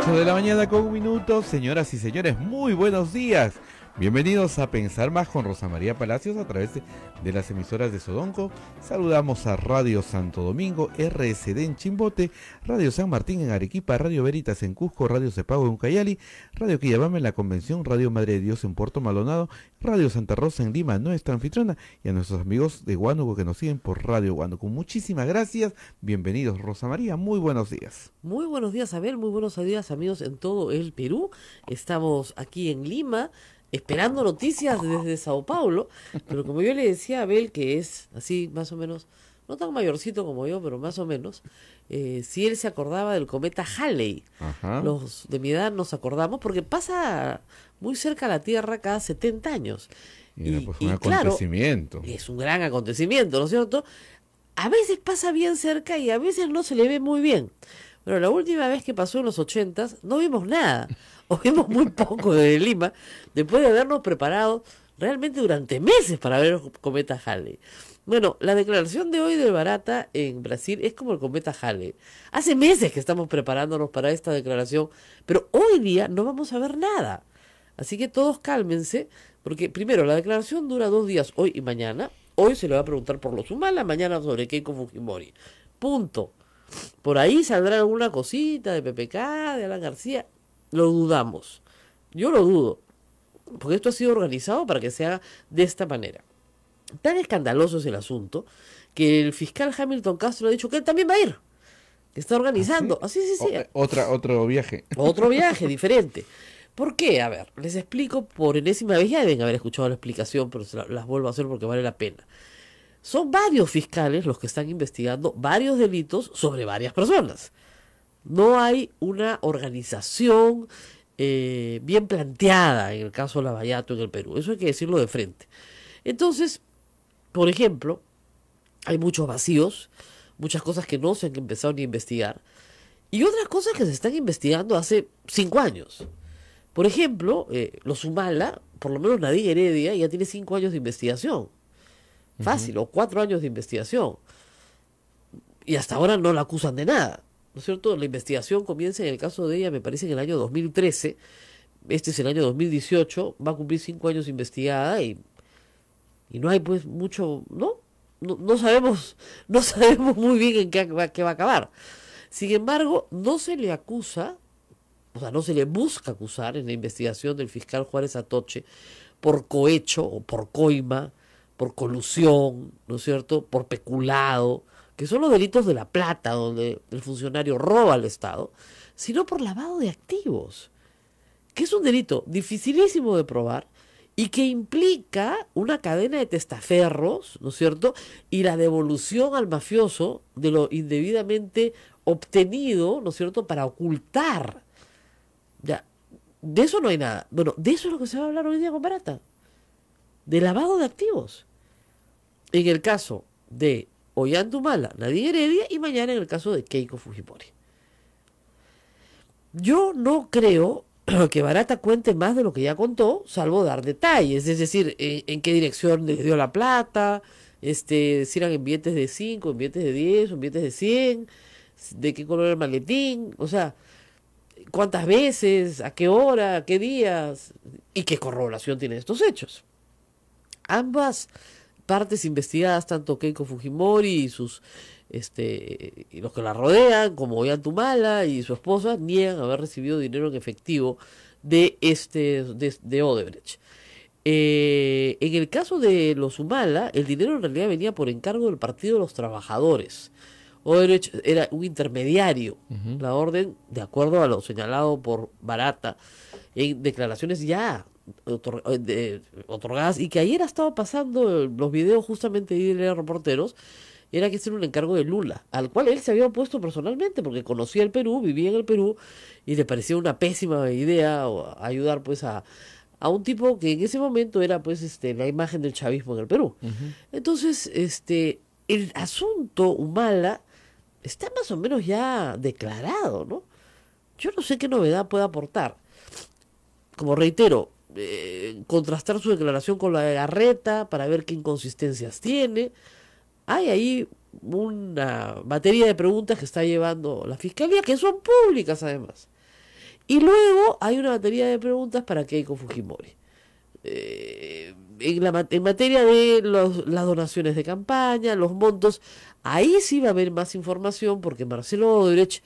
De la mañana con 1 minuto, señoras y señores, muy buenos días. Bienvenidos a Pensar Más con Rosa María Palacios a través de las emisoras de Sodonco. Saludamos a Radio Santo Domingo, RSD en Chimbote, Radio San Martín en Arequipa, Radio Veritas en Cusco, Radio Cepago en Ucayali, Radio Quillabamba en La Convención, Radio Madre de Dios en Puerto Maldonado, Radio Santa Rosa en Lima, nuestra anfitriona, y a nuestros amigos de Huánuco que nos siguen por Radio Huánuco. Muchísimas gracias, bienvenidos Rosa María, muy buenos días. Muy buenos días, Abel, muy buenos días amigos en todo el Perú. Estamos aquí en Lima, esperando noticias desde Sao Paulo, pero como yo le decía a Abel, que es así más o menos no tan mayorcito como yo, pero más o menos, si él se acordaba del cometa Halley. Ajá. Los de mi edad nos acordamos porque pasa muy cerca a la Tierra cada 70 años. Y era, pues, un claro, acontecimiento. es un gran acontecimiento, ¿no es cierto? A veces pasa bien cerca y a veces no se le ve muy bien. Pero la última vez que pasó en los 80s no vimos nada, o vimos muy poco de Lima, después de habernos preparado realmente durante meses para ver el cometa Halley. Bueno, la declaración de hoy del Barata en Brasil es como el cometa Halley. Hace meses que estamos preparándonos para esta declaración, pero hoy día no vamos a ver nada. Así que todos cálmense, porque primero, la declaración dura 2 días, hoy y mañana. Hoy se le va a preguntar por los Humala, mañana sobre Keiko Fujimori. Punto. Por ahí saldrá alguna cosita de PPK, de Alan García. Lo dudamos. Yo lo dudo. Porque esto ha sido organizado para que se haga de esta manera. Tan escandaloso es el asunto que el fiscal Hamilton Castro ha dicho que él también va a ir. Que está organizando. ¿Ah, sí? Sí. Otro viaje. Otro viaje diferente. ¿Por qué? A ver, les explico por enésima vez. Ya deben haber escuchado la explicación, pero las vuelvo a hacer porque vale la pena. Son varios fiscales los que están investigando varios delitos sobre varias personas. No hay una organización bien planteada en el caso de Lavallato en el Perú. Eso hay que decirlo de frente. Entonces, por ejemplo, hay muchos vacíos, muchas cosas que no se han empezado ni a investigar, y otras cosas que se están investigando hace 5 años. Por ejemplo, los Humala, por lo menos Nadine Heredia, ya tiene 5 años de investigación. Fácil, o 4 años de investigación. Y hasta ahora no la acusan de nada, ¿no es cierto? La investigación comienza en el caso de ella, me parece, en el año 2013. Este es el año 2018, va a cumplir 5 años investigada y no hay pues mucho, ¿no? No sabemos muy bien en qué va a acabar. Sin embargo, no se le acusa, o sea, no se le busca acusar en la investigación del fiscal Juárez Atoche por cohecho o por coima, por colusión, ¿no es cierto?, por peculado, que son los delitos de la plata, donde el funcionario roba al Estado, sino por lavado de activos, que es un delito dificilísimo de probar y que implica una cadena de testaferros, ¿no es cierto?, y la devolución al mafioso de lo indebidamente obtenido, ¿no es cierto?, para ocultar. Ya, de eso no hay nada. Bueno, de eso es lo que se va a hablar hoy día con Barata, de lavado de activos. En el caso de Ollanta-Humala, Nadine Heredia, y mañana en el caso de Keiko Fujimori. Yo no creo que Barata cuente más de lo que ya contó, salvo dar detalles, es decir, en qué dirección les dio la plata, si eran en billetes de 5, en billetes de 10, en billetes de 100, de qué color era el maletín, o sea, cuántas veces, a qué hora, a qué días, y qué corroboración tienen estos hechos. Ambas partes investigadas, tanto Keiko Fujimori y sus y los que la rodean, como Ollanta-Humala y su esposa, niegan haber recibido dinero en efectivo de Odebrecht. En el caso de los Humala, el dinero en realidad venía por encargo del Partido de los Trabajadores. Odebrecht era un intermediario. La orden, de acuerdo a lo señalado por Barata en declaraciones ya otorgadas, y que ayer ha estado pasando los videos justamente de Reporteros, era que ese era un encargo de Lula, al cual él se había opuesto personalmente, porque conocía el Perú, vivía en el Perú, y le parecía una pésima idea ayudar pues a un tipo que en ese momento era pues la imagen del chavismo en el Perú. Entonces, el asunto Humala está más o menos ya declarado, ¿no? Yo no sé qué novedad puede aportar. Como reitero, contrastar su declaración con la de Garreta para ver qué inconsistencias tiene. Hay ahí una batería de preguntas que está llevando la Fiscalía, que son públicas además. Y luego hay una batería de preguntas para Keiko Fujimori. En materia de las donaciones de campaña, los montos, ahí sí va a haber más información, porque Marcelo Odebrecht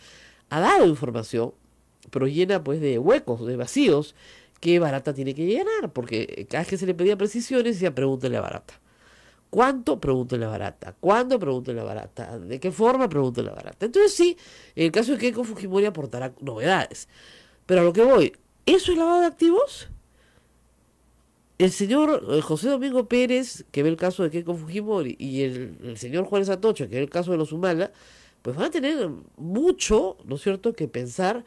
ha dado información, pero llena pues de huecos, de vacíos, que Barata tiene que llenar, porque cada vez que se le pedía precisiones, decía pregúntele a Barata. ¿Cuánto? Pregúntele a Barata. ¿Cuándo? Pregúntele a Barata. ¿De qué forma? Pregúntele a Barata. Entonces sí, en el caso de Keiko Fujimori aportará novedades. Pero a lo que voy, ¿eso es lavado de activos? el señor José Domingo Pérez, que ve el caso de Keiko Fujimori, y el señor Juan Satocho, que ve el caso de los Humala, pues van a tener mucho, ¿no es cierto?, que pensar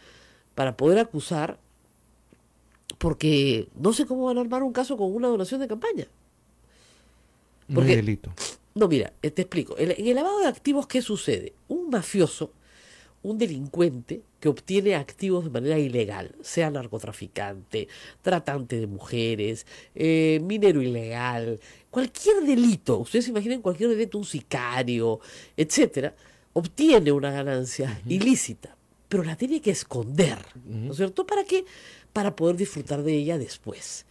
para poder acusar, porque no sé cómo van a armar un caso con una donación de campaña. No hay delito. No, mira, te explico. En el lavado de activos, ¿qué sucede? Un mafioso, un delincuente que obtiene activos de manera ilegal, sea narcotraficante, tratante de mujeres, minero ilegal, cualquier delito, ustedes se imaginen cualquier delito, un sicario, etcétera, obtiene una ganancia ilícita, pero la tiene que esconder, ¿no es cierto? ¿Para qué? Para poder disfrutar de ella después.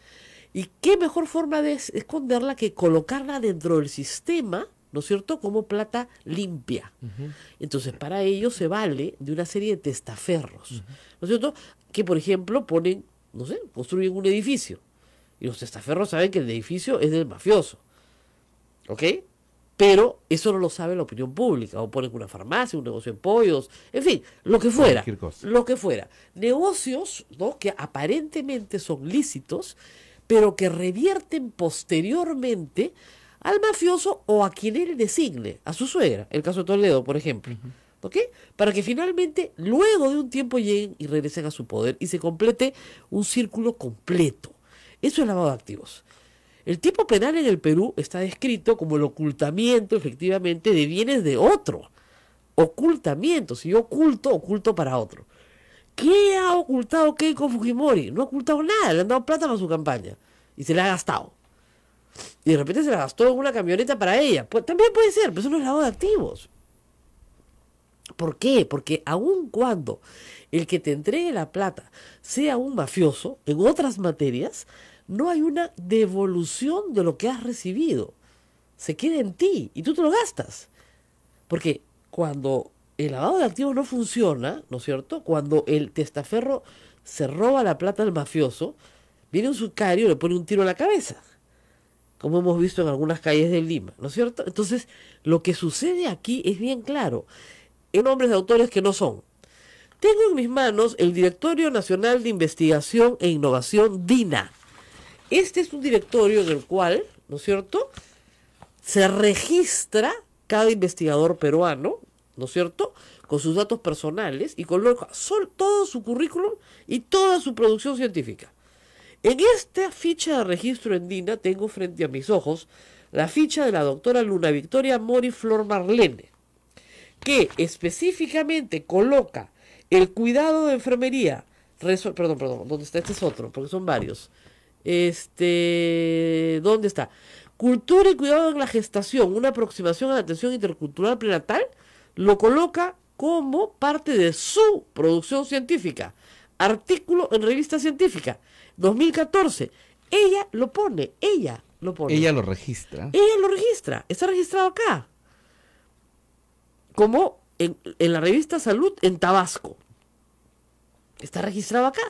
¿Y qué mejor forma de esconderla que colocarla dentro del sistema, ¿no es cierto?, como plata limpia. Entonces, para ello se vale de una serie de testaferros, ¿no es cierto?, que, por ejemplo, ponen, no sé, construyen un edificio. Y los testaferros saben que el edificio es del mafioso. ¿Ok? Pero eso no lo sabe la opinión pública. O ponen una farmacia, un negocio de pollos, en fin, lo que fuera. Cualquier cosa. Lo que fuera. Negocios, ¿no?, que aparentemente son lícitos, pero que revierten posteriormente al mafioso o a quien él designe, a su suegra, el caso de Toledo, por ejemplo, ¿ok? Para que finalmente, luego de un tiempo, lleguen y regresen a su poder y se complete un círculo completo. Eso es lavado de activos. El tipo penal en el Perú está descrito como el ocultamiento, efectivamente, de bienes de otro. Ocultamiento, si yo oculto para otro. ¿Qué ha ocultado Keiko Fujimori? No ha ocultado nada, le han dado plata para su campaña y se la ha gastado. Y de repente se la gastó en una camioneta para ella. Pues también puede ser, pero eso no es lavado de activos. ¿Por qué? Porque aun cuando el que te entregue la plata sea un mafioso, en otras materias, no hay una devolución de lo que has recibido. Se queda en ti y tú te lo gastas. Porque cuando el lavado de activos no funciona, ¿no es cierto?, cuando el testaferro se roba la plata del mafioso, viene un sicario y le pone un tiro en la cabeza, como hemos visto en algunas calles de Lima, ¿no es cierto? Entonces, lo que sucede aquí es bien claro. En nombres de autores que no son. Tengo en mis manos el Directorio Nacional de Investigación e Innovación, DINA. Este es un directorio en el cual, ¿no es cierto?, se registra cada investigador peruano, ¿no es cierto?, con sus datos personales y coloca todo su currículum y toda su producción científica. En esta ficha de registro en DINA tengo frente a mis ojos la ficha de la doctora Luna Victoria Mori Flor Marlene, que específicamente coloca el cuidado de enfermería, perdón, ¿dónde está? Este es otro, porque son varios. ¿Dónde está? Cultura y cuidado en la gestación, una aproximación a la atención intercultural prenatal, lo coloca como parte de su producción científica. Artículo en revista científica, 2014. Ella lo pone. Ella lo registra. Ella lo registra. Está registrado acá. Como en la revista Salud en Tabasco. Está registrado acá.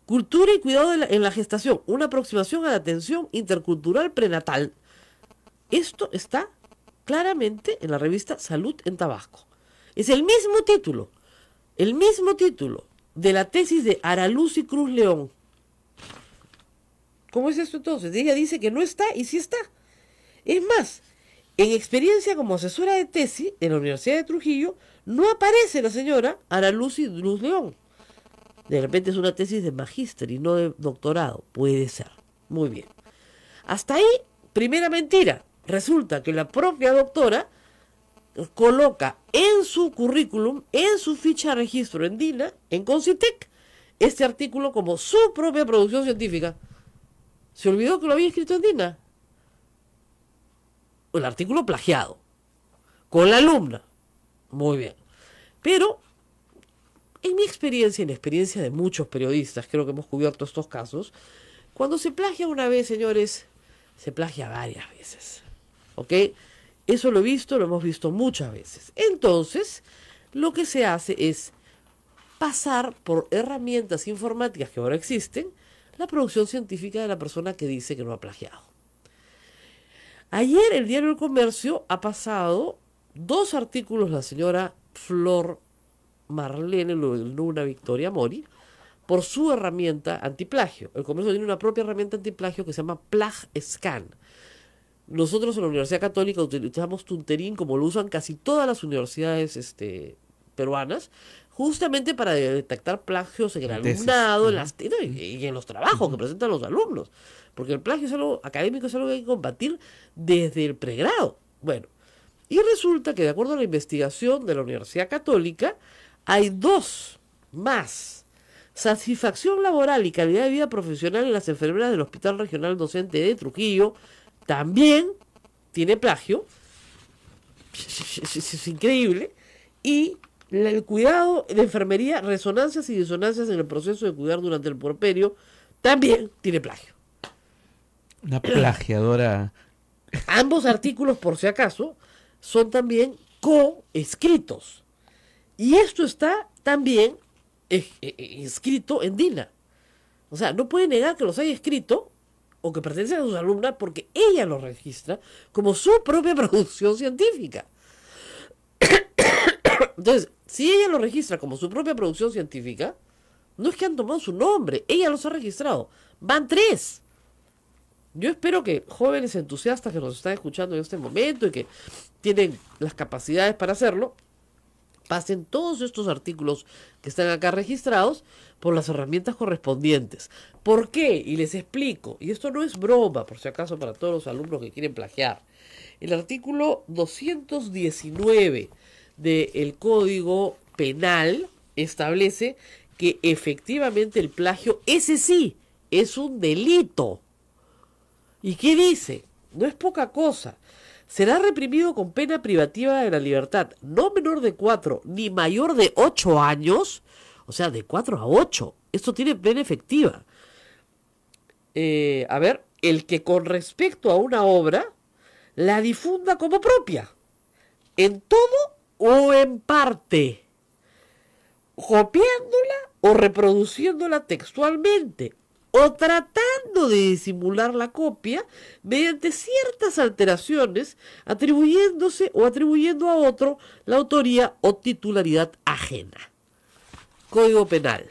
Cultura y cuidado en la gestación, una aproximación a la atención intercultural prenatal. Esto está claramente en la revista Salud en Tabasco. Es el mismo título de la tesis de Araluz y Cruz León. ¿Cómo es esto entonces? Ella dice que no está y sí está. Es más, en experiencia como asesora de tesis en la Universidad de Trujillo, no aparece la señora Araluz y Cruz León. De repente es una tesis de magíster y no de doctorado. Puede ser. Muy bien. Hasta ahí, primera mentira. Resulta que la propia doctora coloca en su currículum, en su ficha de registro en DINA, en Concitec, este artículo como su propia producción científica. ¿Se olvidó que lo había escrito en DINA? El artículo plagiado. Con la alumna. Muy bien. Pero en mi experiencia, en la experiencia de muchos periodistas, creo que hemos cubierto estos casos, cuando se plagia una vez, señores, se plagia varias veces. ¿Ok? Eso lo he visto, lo hemos visto muchas veces. Entonces, lo que se hace es pasar por herramientas informáticas que ahora existen, la producción científica de la persona que dice que no ha plagiado. Ayer el diario El Comercio ha pasado 2 artículos, la señora Flor Marlene Luna Victoria Mori, por su herramienta antiplagio. El comercio tiene una propia herramienta antiplagio que se llama PlagScan. Nosotros en la Universidad Católica utilizamos Tunterin, como lo usan casi todas las universidades peruanas, justamente para detectar plagios en el alumnado, en las, y en los trabajos que presentan los alumnos. Porque el plagio es algo académico, es algo que hay que combatir desde el pregrado. Bueno, y resulta que de acuerdo a la investigación de la Universidad Católica, hay 2 más. Satisfacción laboral y calidad de vida profesional en las enfermeras del Hospital Regional Docente de Trujillo también tiene plagio. Es increíble. Y el cuidado de enfermería, resonancias y disonancias en el proceso de cuidar durante el puerperio, también tiene plagio. Una plagiadora. Ambos artículos, por si acaso, son también coescritos. Y esto está también escrito en DINA. O sea, no puede negar que los haya escrito o que pertenecen a sus alumnas porque ella los registra como su propia producción científica. Entonces, si ella lo registra como su propia producción científica, no es que han tomado su nombre, ella los ha registrado. Van 3. Yo espero que jóvenes entusiastas que nos están escuchando en este momento y que tienen las capacidades para hacerlo, pasen todos estos artículos que están acá registrados por las herramientas correspondientes. ¿Por qué? Y les explico. Y esto no es broma, por si acaso, para todos los alumnos que quieren plagiar. El artículo 219 del Código Penal establece que efectivamente el plagio, ese sí, es un delito. ¿Y qué dice? No es poca cosa. Será reprimido con pena privativa de la libertad, no menor de 4 ni mayor de 8 años, o sea, de 4 a 8. Esto tiene pena efectiva. El que con respecto a una obra la difunda como propia, en todo o en parte, copiándola o reproduciendo textualmente, o tratando de disimular la copia mediante ciertas alteraciones, atribuyéndose o atribuyendo a otro la autoría o titularidad ajena. Código Penal.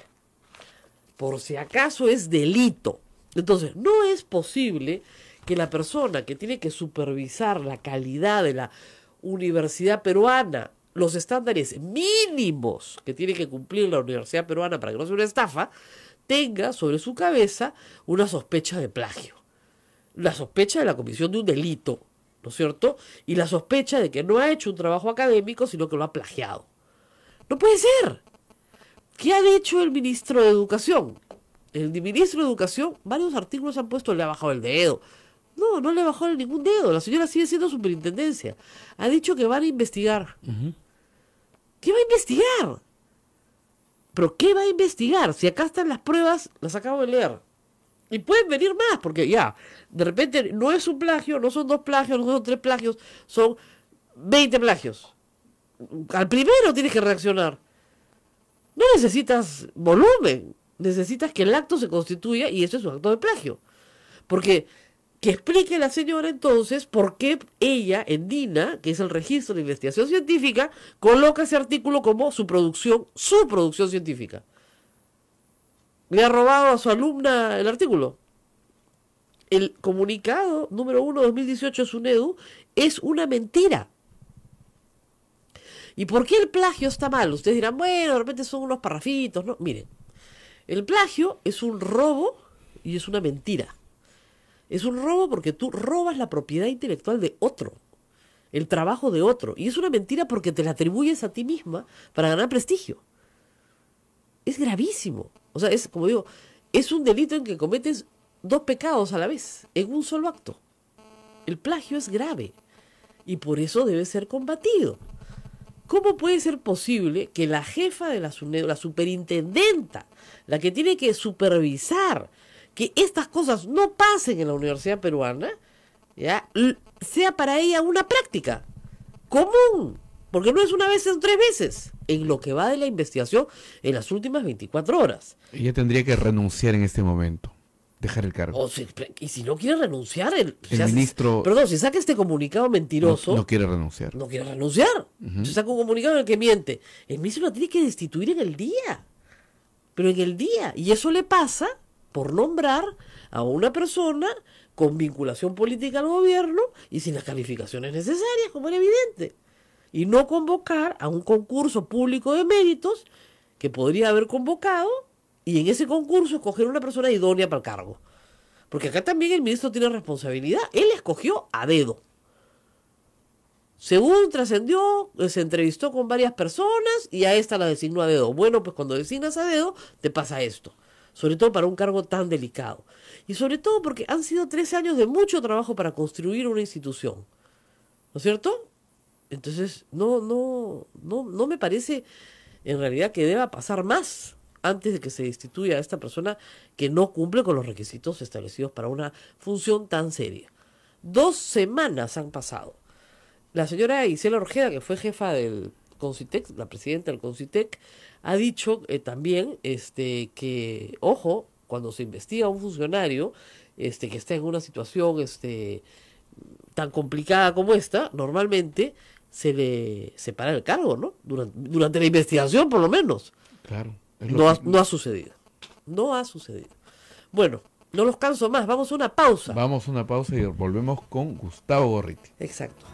Por si acaso es delito. Entonces, no es posible que la persona que tiene que supervisar la calidad de la universidad peruana, los estándares mínimos que tiene que cumplir la universidad peruana para que no sea una estafa, tenga sobre su cabeza una sospecha de plagio, la sospecha de la comisión de un delito, ¿no es cierto? Y la sospecha de que no ha hecho un trabajo académico, sino que lo ha plagiado. ¡No puede ser! ¿Qué ha dicho el ministro de Educación? El ministro de Educación, varios artículos han puesto, le ha bajado el dedo. No, no le ha bajado ningún dedo, la señora sigue siendo superintendencia. Ha dicho que van a investigar. ¿Qué va a investigar? ¿Pero qué va a investigar? Si acá están las pruebas, las acabo de leer. Y pueden venir más, porque ya, de repente no es un plagio, no son 2 plagios, no son 3 plagios, son 20 plagios. Al primero tienes que reaccionar. No necesitas volumen, necesitas que el acto se constituya y eso es un acto de plagio. Porque que explique la señora entonces por qué ella en DINA, que es el registro de investigación científica, coloca ese artículo como su producción científica. ¿Le ha robado a su alumna el artículo? El comunicado número 1 2018 de SUNEDU es una mentira. ¿Y por qué el plagio está mal? Ustedes dirán, bueno, de repente son unos parrafitos, ¿no? Miren, el plagio es un robo y es una mentira. Es un robo porque tú robas la propiedad intelectual de otro, el trabajo de otro. Y es una mentira porque te la atribuyes a ti misma para ganar prestigio. Es gravísimo. O sea, es, como digo, es un delito en que cometes 2 pecados a la vez, en un solo acto. El plagio es grave y por eso debe ser combatido. ¿Cómo puede ser posible que la jefa de la SUNEDU, la superintendenta, la que tiene que supervisar que estas cosas no pasen en la universidad peruana, ya, sea para ella una práctica común? Porque no es una vez, son 3 veces en lo que va de la investigación en las últimas 24 horas. Ella tendría que renunciar en este momento, dejar el cargo. Y si no quiere renunciar, el ministro... Perdón, si saca este comunicado mentiroso... No quiere renunciar. No quiere renunciar. Se saca un comunicado en el que miente. El ministro la tiene que destituir en el día. pero en el día. Y eso le pasa por nombrar a una persona con vinculación política al gobierno y sin las calificaciones necesarias, como era evidente. Y no convocar a un concurso público de méritos que podría haber convocado y en ese concurso escoger una persona idónea para el cargo. Porque acá también el ministro tiene responsabilidad. Él escogió a dedo. Según trascendió, se entrevistó con varias personas y a esta la designó a dedo. Bueno, pues cuando designas a dedo, te pasa esto. Sobre todo para un cargo tan delicado. Y sobre todo porque han sido 13 años de mucho trabajo para construir una institución. ¿No es cierto? Entonces, no me parece en realidad que deba pasar más antes de que se destituya a esta persona que no cumple con los requisitos establecidos para una función tan seria. 2 semanas han pasado. La señora Isela Orjeda, que fue jefa del Concitec, la presidenta del Concitec, ha dicho también que, ojo, cuando se investiga a un funcionario que está en una situación tan complicada como esta, normalmente se le separa el cargo, ¿no? Durante la investigación, por lo menos. Claro. No ha sucedido. No ha sucedido. Bueno, no los canso más. Vamos a una pausa. Vamos a una pausa y volvemos con Gustavo Gorriti. Exacto.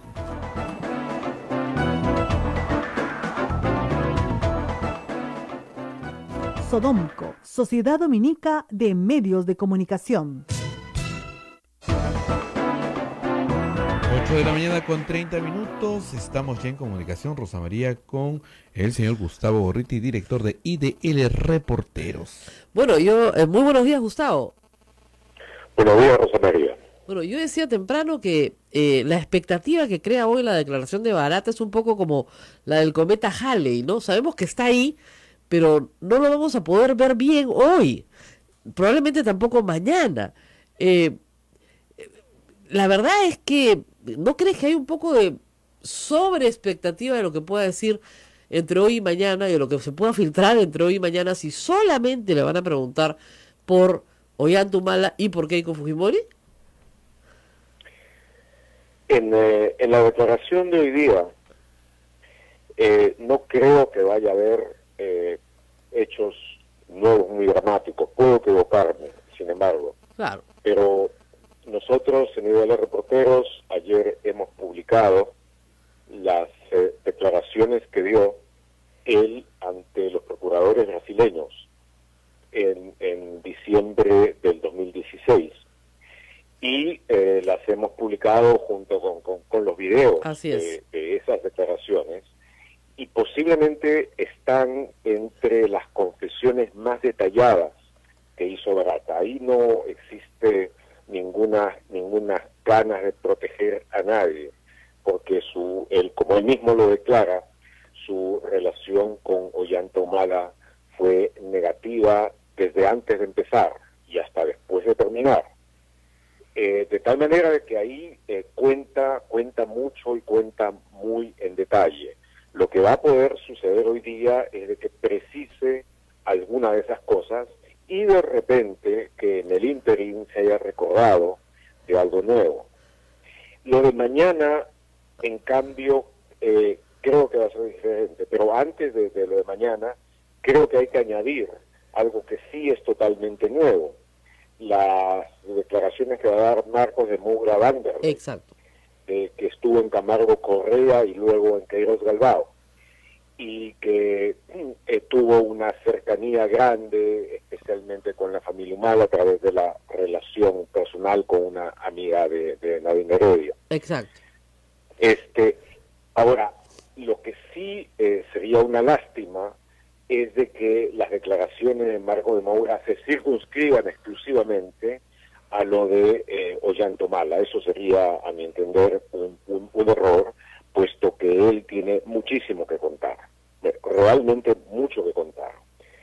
Sodomco, Sociedad Dominica de Medios de Comunicación. 8 de la mañana con 30 minutos. Estamos ya en comunicación, Rosa María, con el señor Gustavo Gorriti, director de IDL Reporteros. Bueno, muy buenos días, Gustavo. Buenos días, Rosa María. Bueno, yo decía temprano que la expectativa que crea hoy la declaración de Barata es un poco como la del cometa Halley, ¿no? Sabemos que está ahí, pero no lo vamos a poder ver bien hoy. Probablemente tampoco mañana. La verdad es que, ¿no crees que hay un poco de sobreexpectativa de lo que pueda decir entre hoy y mañana y de lo que se pueda filtrar entre hoy y mañana si solamente le van a preguntar por Ollanta y por Keiko Fujimori? En la declaración de hoy día, no creo que vaya a haber hechos nuevos muy dramáticos. Puedo equivocarme, sin embargo. Claro. Pero nosotros en IDL Reporteros ayer hemos publicado las declaraciones que dio él ante los procuradores brasileños en diciembre del 2016. Y las hemos publicado junto con los videos de esas declaraciones, y posiblemente están entre las confesiones más detalladas que hizo Barata. Ahí no existe ninguna ganas de proteger a nadie, porque como él mismo lo declara, su relación con Ollanta Humala fue negativa desde antes de empezar y hasta después de terminar. De tal manera de que ahí cuenta mucho y cuenta muy en detalle. Lo que va a poder suceder hoy día es de que precise alguna de esas cosas y de repente que en el ínterin se haya recordado de algo nuevo. Lo de mañana, en cambio, creo que va a ser diferente, pero antes de lo de mañana, creo que hay que añadir algo que sí es totalmente nuevo: las declaraciones que va a dar Marcos de Moura Vanderbilt. Exacto. Que estuvo en Camargo Correa y luego en Queiroz Galbao, y que tuvo una cercanía grande, especialmente con la familia Humala, a través de la relación personal con una amiga de Nadine Heredia. Exacto. Ahora, lo que sí sería una lástima es de que las declaraciones de Marcos de Moura se circunscriban exclusivamente a lo de Ollanta Humala. Eso sería, a mi entender, un error, puesto que él tiene muchísimo que contar, realmente mucho que contar.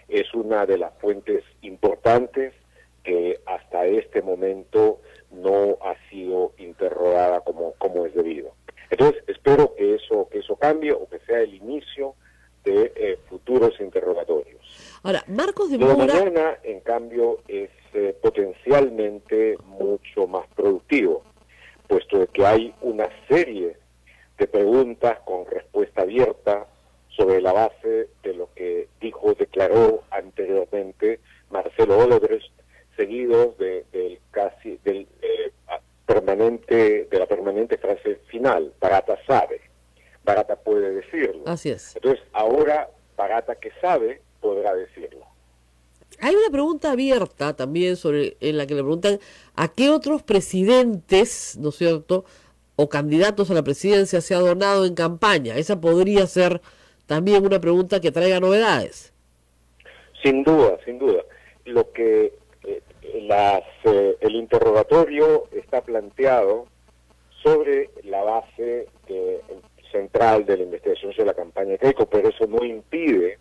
Es una de las fuentes importantes que hasta este momento no ha sido interrogada como es debido. Entonces, espero que eso cambie o que sea el inicio de futuros interrogatorios. Ahora, Marcos de Moura... Lo de mañana, en cambio, es potencialmente mucho más productivo, puesto de que hay una serie de preguntas con respuesta abierta sobre la base de lo que declaró anteriormente posteriormente Marcelo Odebrecht, seguidos de la permanente frase final: Barata sabe, Barata puede decirlo. Así es. Entonces ahora Barata, que sabe, podrá decirlo. Hay una pregunta abierta también en la que le preguntan a qué otros presidentes, ¿no es cierto?, o candidatos a la presidencia se ha donado en campaña. Esa podría ser también una pregunta que traiga novedades. Sin duda, sin duda. Lo que el interrogatorio está planteado sobre la base central de la investigación sobre la campaña de Keiko, pero eso no impide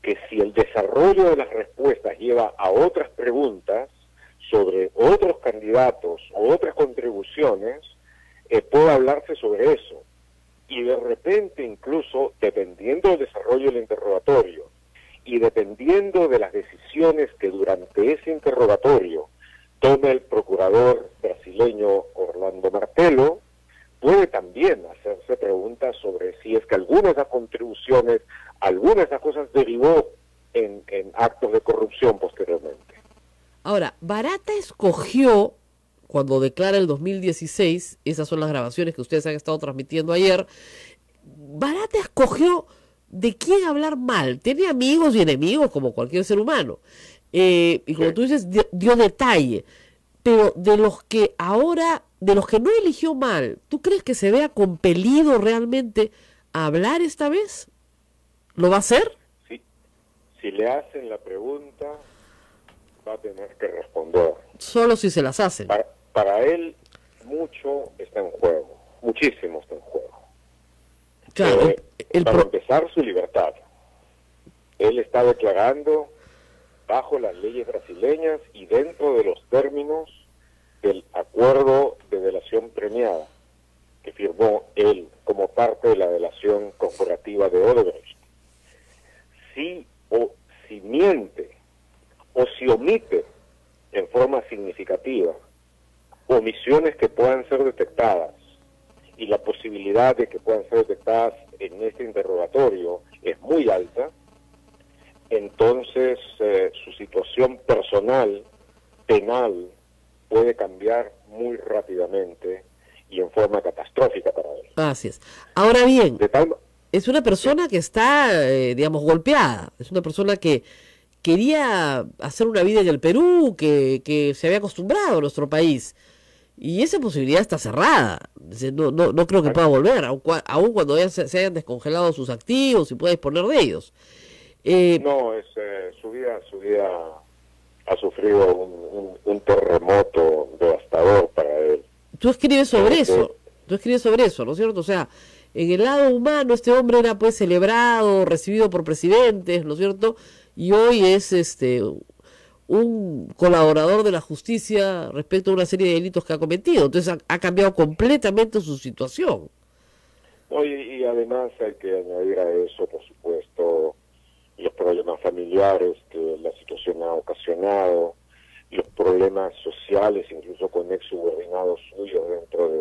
que si el desarrollo de las respuestas lleva a otras preguntas sobre otros candidatos o otras contribuciones, pueda hablarse sobre eso. Y de repente, incluso, dependiendo del desarrollo del interrogatorio y dependiendo de las decisiones que durante ese interrogatorio tome el procurador brasileño Orlando Martello, puede también hacerse preguntas sobre si es que alguna de esas contribuciones, alguna de esas cosas derivó en actos de corrupción posteriormente. Ahora, Barata escogió, cuando declara el 2016, esas son las grabaciones que ustedes han estado transmitiendo ayer, Barata escogió de quién hablar mal. Tiene amigos y enemigos como cualquier ser humano. Y como tú dices, dio detalle. Pero de los que no eligió mal, ¿tú crees que se vea compelido realmente a hablar esta vez? ¿Lo va a hacer? Sí. Si le hacen la pregunta, va a tener que responder. Solo si se las hacen. Para él, mucho está en juego. Muchísimo está en juego. Claro, para empezar, su libertad. Él está declarando bajo las leyes brasileñas y dentro de los términos del acuerdo de delación premiada que firmó él como parte de la delación corporativa de Odebrecht. Si miente o si omite en forma significativa omisiones que puedan ser detectadas, y la posibilidad de que puedan ser detectadas en este interrogatorio es muy alta, entonces su situación personal, penal, puede cambiar muy rápidamente y en forma catastrófica para él. Así es. Ahora bien, es una persona que está, digamos, golpeada. Es una persona que quería hacer una vida en el Perú, que se había acostumbrado a nuestro país. Y esa posibilidad está cerrada. No creo que pueda volver, aun cuando ya se hayan descongelado sus activos y pueda disponer de ellos. Su vida ha sufrido un terremoto devastador para él. Tú escribes sobre eso, ¿no es cierto? O sea, en el lado humano este hombre era pues celebrado, recibido por presidentes, ¿no es cierto? Y hoy es un colaborador de la justicia respecto a una serie de delitos que ha cometido. Entonces ha cambiado completamente su situación. Y además hay que añadir a eso, por supuesto, los problemas familiares que la situación ha ocasionado, los problemas sociales, incluso con ex subordinados suyos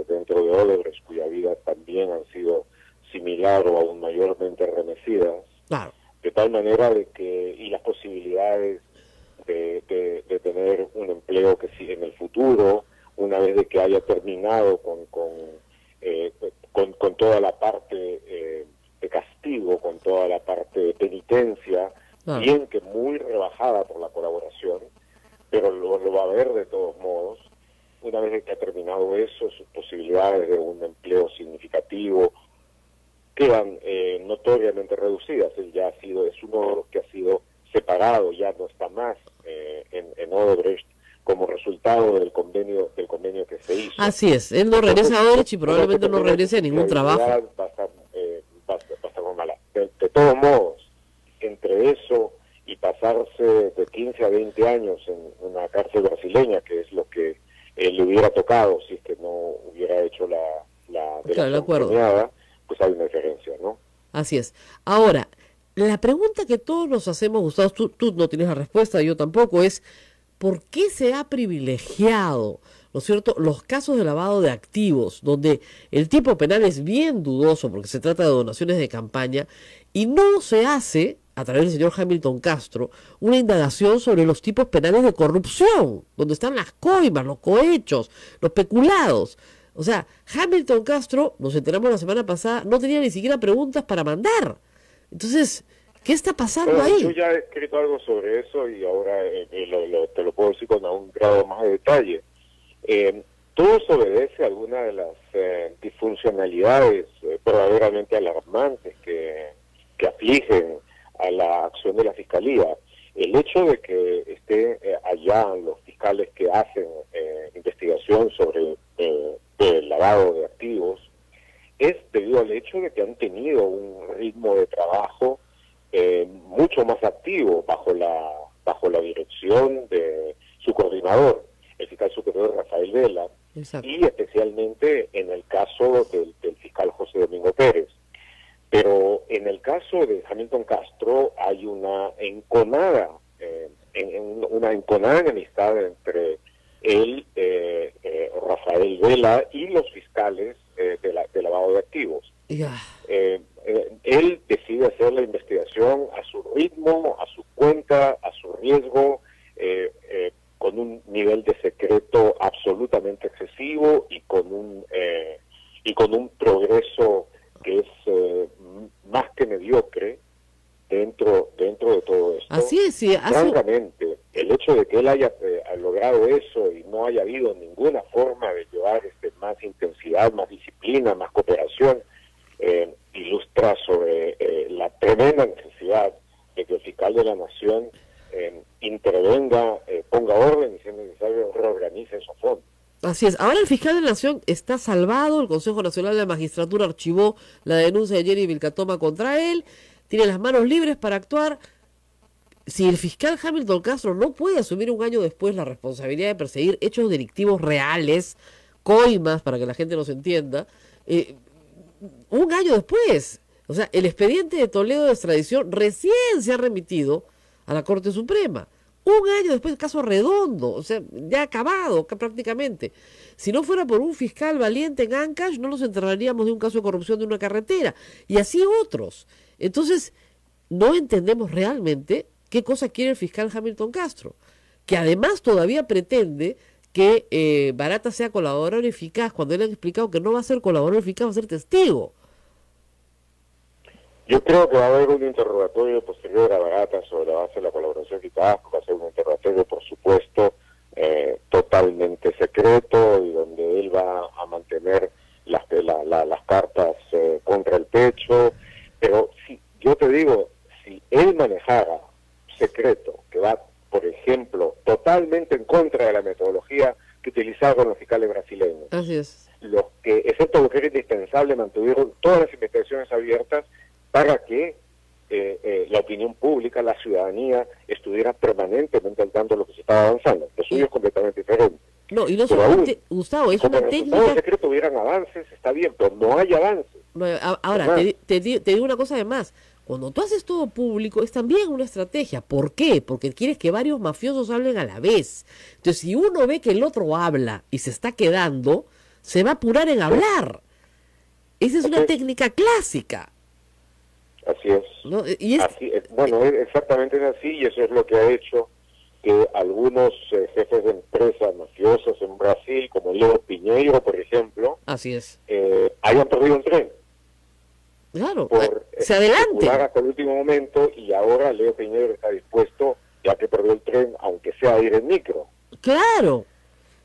dentro de Odebrecht, cuya vida también han sido similar o aún mayormente remecidas. Claro. De tal manera y las posibilidades de tener un empleo que sí en el futuro, una vez de que haya terminado con toda la parte de castigo, con toda la parte de penitencia, bien que muy rebajada por la colaboración, pero lo va a ver de todos modos. Una vez de que ha terminado eso, sus posibilidades de un empleo significativo quedan notoriamente reducidas. Él ya es uno de los que ha sido separado, ya no está más en Odebrecht como resultado del convenio que se hizo. Así es, él no regresa a Odebrecht y probablemente no regrese a ningún trabajo. Va a estar muy mala. De todos modos, entre eso y pasarse de 15 a 20 años en una cárcel brasileña, que es lo que le hubiera tocado si es que no hubiera hecho la delación premiada, pues hay una diferencia, ¿no? Así es. Ahora, la pregunta que todos nos hacemos, Gustavo, tú no tienes la respuesta, yo tampoco, es ¿por qué se ha privilegiado, ¿no es cierto?, los casos de lavado de activos, donde el tipo penal es bien dudoso porque se trata de donaciones de campaña, y no se hace a través del señor Hamilton Castro, una indagación sobre los tipos penales de corrupción, donde están las coimas, los cohechos, los peculados. O sea, Hamilton Castro, nos enteramos la semana pasada, no tenía ni siquiera preguntas para mandar. Entonces, ¿qué está pasando ahí? Yo ya he escrito algo sobre eso y ahora te lo puedo decir con un grado más de detalle. Todo eso obedece a alguna de las disfuncionalidades verdaderamente alarmantes que afligen a la acción de la Fiscalía. El hecho de que estén allá los fiscales que hacen investigación sobre el lavado de activos es debido al hecho de que han tenido un ritmo de trabajo mucho más activo bajo la dirección de su coordinador, el fiscal superior Rafael Vela. Exacto. Y especialmente en el caso del fiscal José Domingo Pérez. Pero en el caso de Hamilton Castro hay una enconada enemistad entre él, Rafael Vela y los fiscales de lavado de activos. Él decide hacer la investigación a su ritmo, a su cuenta, a su riesgo, con un nivel de secreto absolutamente excesivo y con un progreso que es más que mediocre dentro de todo esto. Así es, sí. Francamente, el hecho de que él haya logrado eso y no haya habido ninguna forma de llevar más intensidad, más disciplina, más cooperación, ilustra sobre la tremenda necesidad de que el fiscal de la Nación intervenga, ponga orden y si es necesario reorganice esos fondos. Así es. Ahora el fiscal de la Nación está salvado, el Consejo Nacional de la Magistratura archivó la denuncia de Jenny Vilcatoma contra él, tiene las manos libres para actuar. Si el fiscal Hamilton Castro no puede asumir un año después la responsabilidad de perseguir hechos delictivos reales, coimas, para que la gente nos entienda, un año después, o sea, el expediente de Toledo de extradición recién se ha remitido a la Corte Suprema. Un año después, caso redondo, o sea, ya acabado prácticamente. Si no fuera por un fiscal valiente en Ancash, no nos enteraríamos de un caso de corrupción de una carretera. Y así otros. Entonces, no entendemos realmente qué cosa quiere el fiscal Hamilton Castro, que además todavía pretende que Barata sea colaborador eficaz, cuando él ha explicado que no va a ser colaborador eficaz, va a ser testigo. Yo creo que va a haber un interrogatorio posterior a Barata sobre la base de la colaboración eficaz, va a ser un interrogatorio, por supuesto, totalmente secreto y donde él va a mantener las cartas contra el pecho. Pero si yo te digo, si él manejara secreto, que va, por ejemplo, totalmente en contra de la metodología que utilizaron los fiscales brasileños, así es, los que, excepto lo que era indispensable, mantuvieron todas las investigaciones abiertas para que la opinión pública, la ciudadanía, estuviera permanentemente al tanto de lo que se estaba avanzando. Lo suyo es completamente diferente. No, y no solamente, Gustavo, es una técnica... Como secreto hubieran avances, está bien, pero no hay avances. No, ahora, te digo una cosa además. Cuando tú haces todo público, es también una estrategia. ¿Por qué? Porque quieres que varios mafiosos hablen a la vez. Entonces, si uno ve que el otro habla y se está quedando, se va a apurar en hablar. Esa es una técnica clásica. Así es. ¿No? Bueno, exactamente es así, y eso es lo que ha hecho que algunos jefes de empresas mafiosas en Brasil, como Leo Piñeiro, por ejemplo, así es, hayan perdido el tren. Claro, por se adelante hasta el último momento, y ahora Leo Piñeiro está dispuesto, ya que perdió el tren, aunque sea a ir en micro. Claro,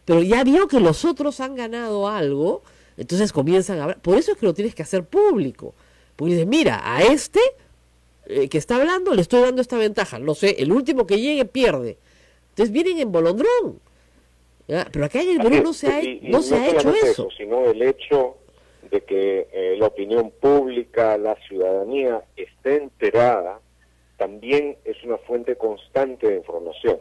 pero ya vio que los otros han ganado algo, entonces comienzan a hablar. Por eso es que lo tienes que hacer público. Porque dices, mira, a este que está hablando le estoy dando esta ventaja. No sé, el último que llegue pierde. Entonces vienen en bolondrón. ¿Ya? Pero acá en el Perú no se ha hecho eso. Sino el hecho de que la opinión pública, la ciudadanía esté enterada, también es una fuente constante de información.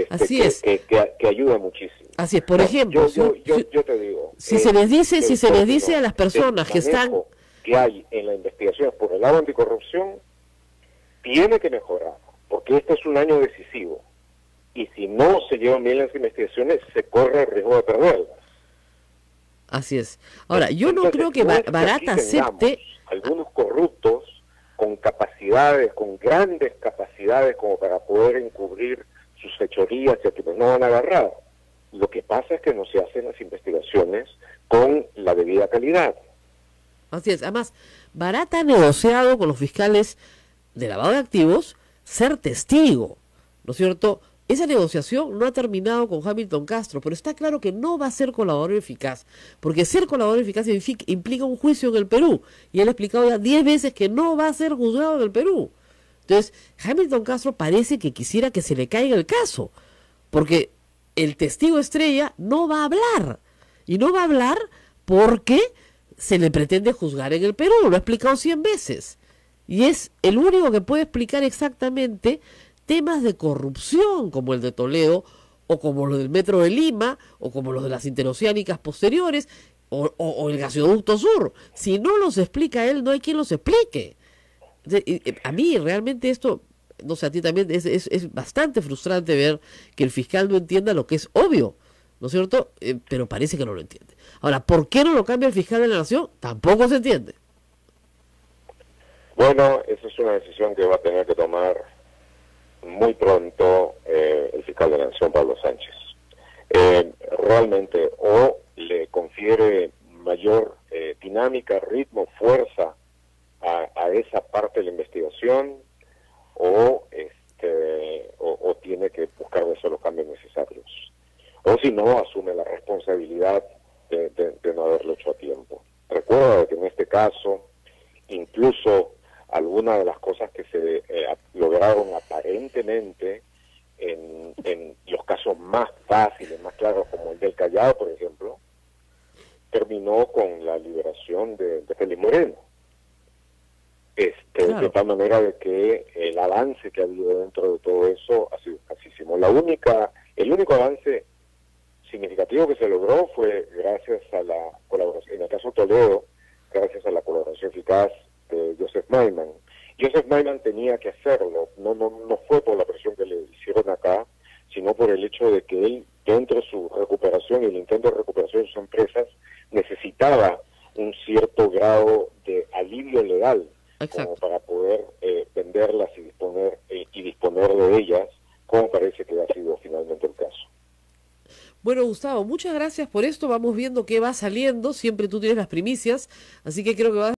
Así es. Que ayuda muchísimo. Así es, por ejemplo. Yo te digo. Si se les dice a las personas que están... que hay en la investigación por el lado anticorrupción tiene que mejorar, porque este es un año decisivo y si no se llevan bien las investigaciones se corre el riesgo de perderlas. Así es. Ahora, yo no creo que Barata acepte algunos corruptos con capacidades, con grandes capacidades como para poder encubrir sus fechorías y a quienes no van a agarrar. Lo que pasa es que no se hacen las investigaciones con la debida calidad. Así es. Además, Barata ha negociado con los fiscales de lavado de activos ser testigo, ¿no es cierto? Esa negociación no ha terminado con Hamilton Castro, pero está claro que no va a ser colaborador eficaz, porque ser colaborador eficaz implica un juicio en el Perú, y él ha explicado ya 10 veces que no va a ser juzgado en el Perú. Entonces, Hamilton Castro parece que quisiera que se le caiga el caso, porque el testigo estrella no va a hablar, y no va a hablar porque se le pretende juzgar en el Perú, lo ha explicado 100 veces, y es el único que puede explicar exactamente temas de corrupción como el de Toledo, o como los del Metro de Lima, o como los de las interoceánicas posteriores, o el gasoducto sur. Si no los explica él, no hay quien los explique. A mí realmente esto, no sé, a ti también, es bastante frustrante ver que el fiscal no entienda lo que es obvio, ¿no es cierto? Pero parece que no lo entiende. Ahora, ¿por qué no lo cambia el fiscal de la Nación? Tampoco se entiende. Bueno, esa es una decisión que va a tener que tomar muy pronto el fiscal de la Nación, Pablo Sánchez. Realmente, o le confiere mayor dinámica, ritmo, fuerza a esa parte de la investigación, o tiene que buscar esos los cambios necesarios. O si no, asume la responsabilidad de no haberlo hecho a tiempo. Recuerda que en este caso, incluso algunas de las cosas que se lograron aparentemente en los casos más fáciles, más claros, como el del Callao, por ejemplo, terminó con la liberación de Félix Moreno. Claro. De tal manera de que el avance que ha habido dentro de todo eso ha sido escasísimo. El único avance significativo que se logró fue gracias a la colaboración, en el caso Toledo, gracias a la colaboración eficaz de Joseph Maiman. Joseph Maiman tenía que hacerlo, no fue por la presión que le hicieron acá, sino por el hecho de que él, dentro de su recuperación y el intento de recuperación de sus empresas, necesitaba un cierto grado de alivio legal. Exacto. Como para poder venderlas y disponer de ellas, como parece que ha sido finalmente el caso. Bueno, Gustavo, muchas gracias por esto. Vamos viendo qué va saliendo. Siempre tú tienes las primicias, así que creo que va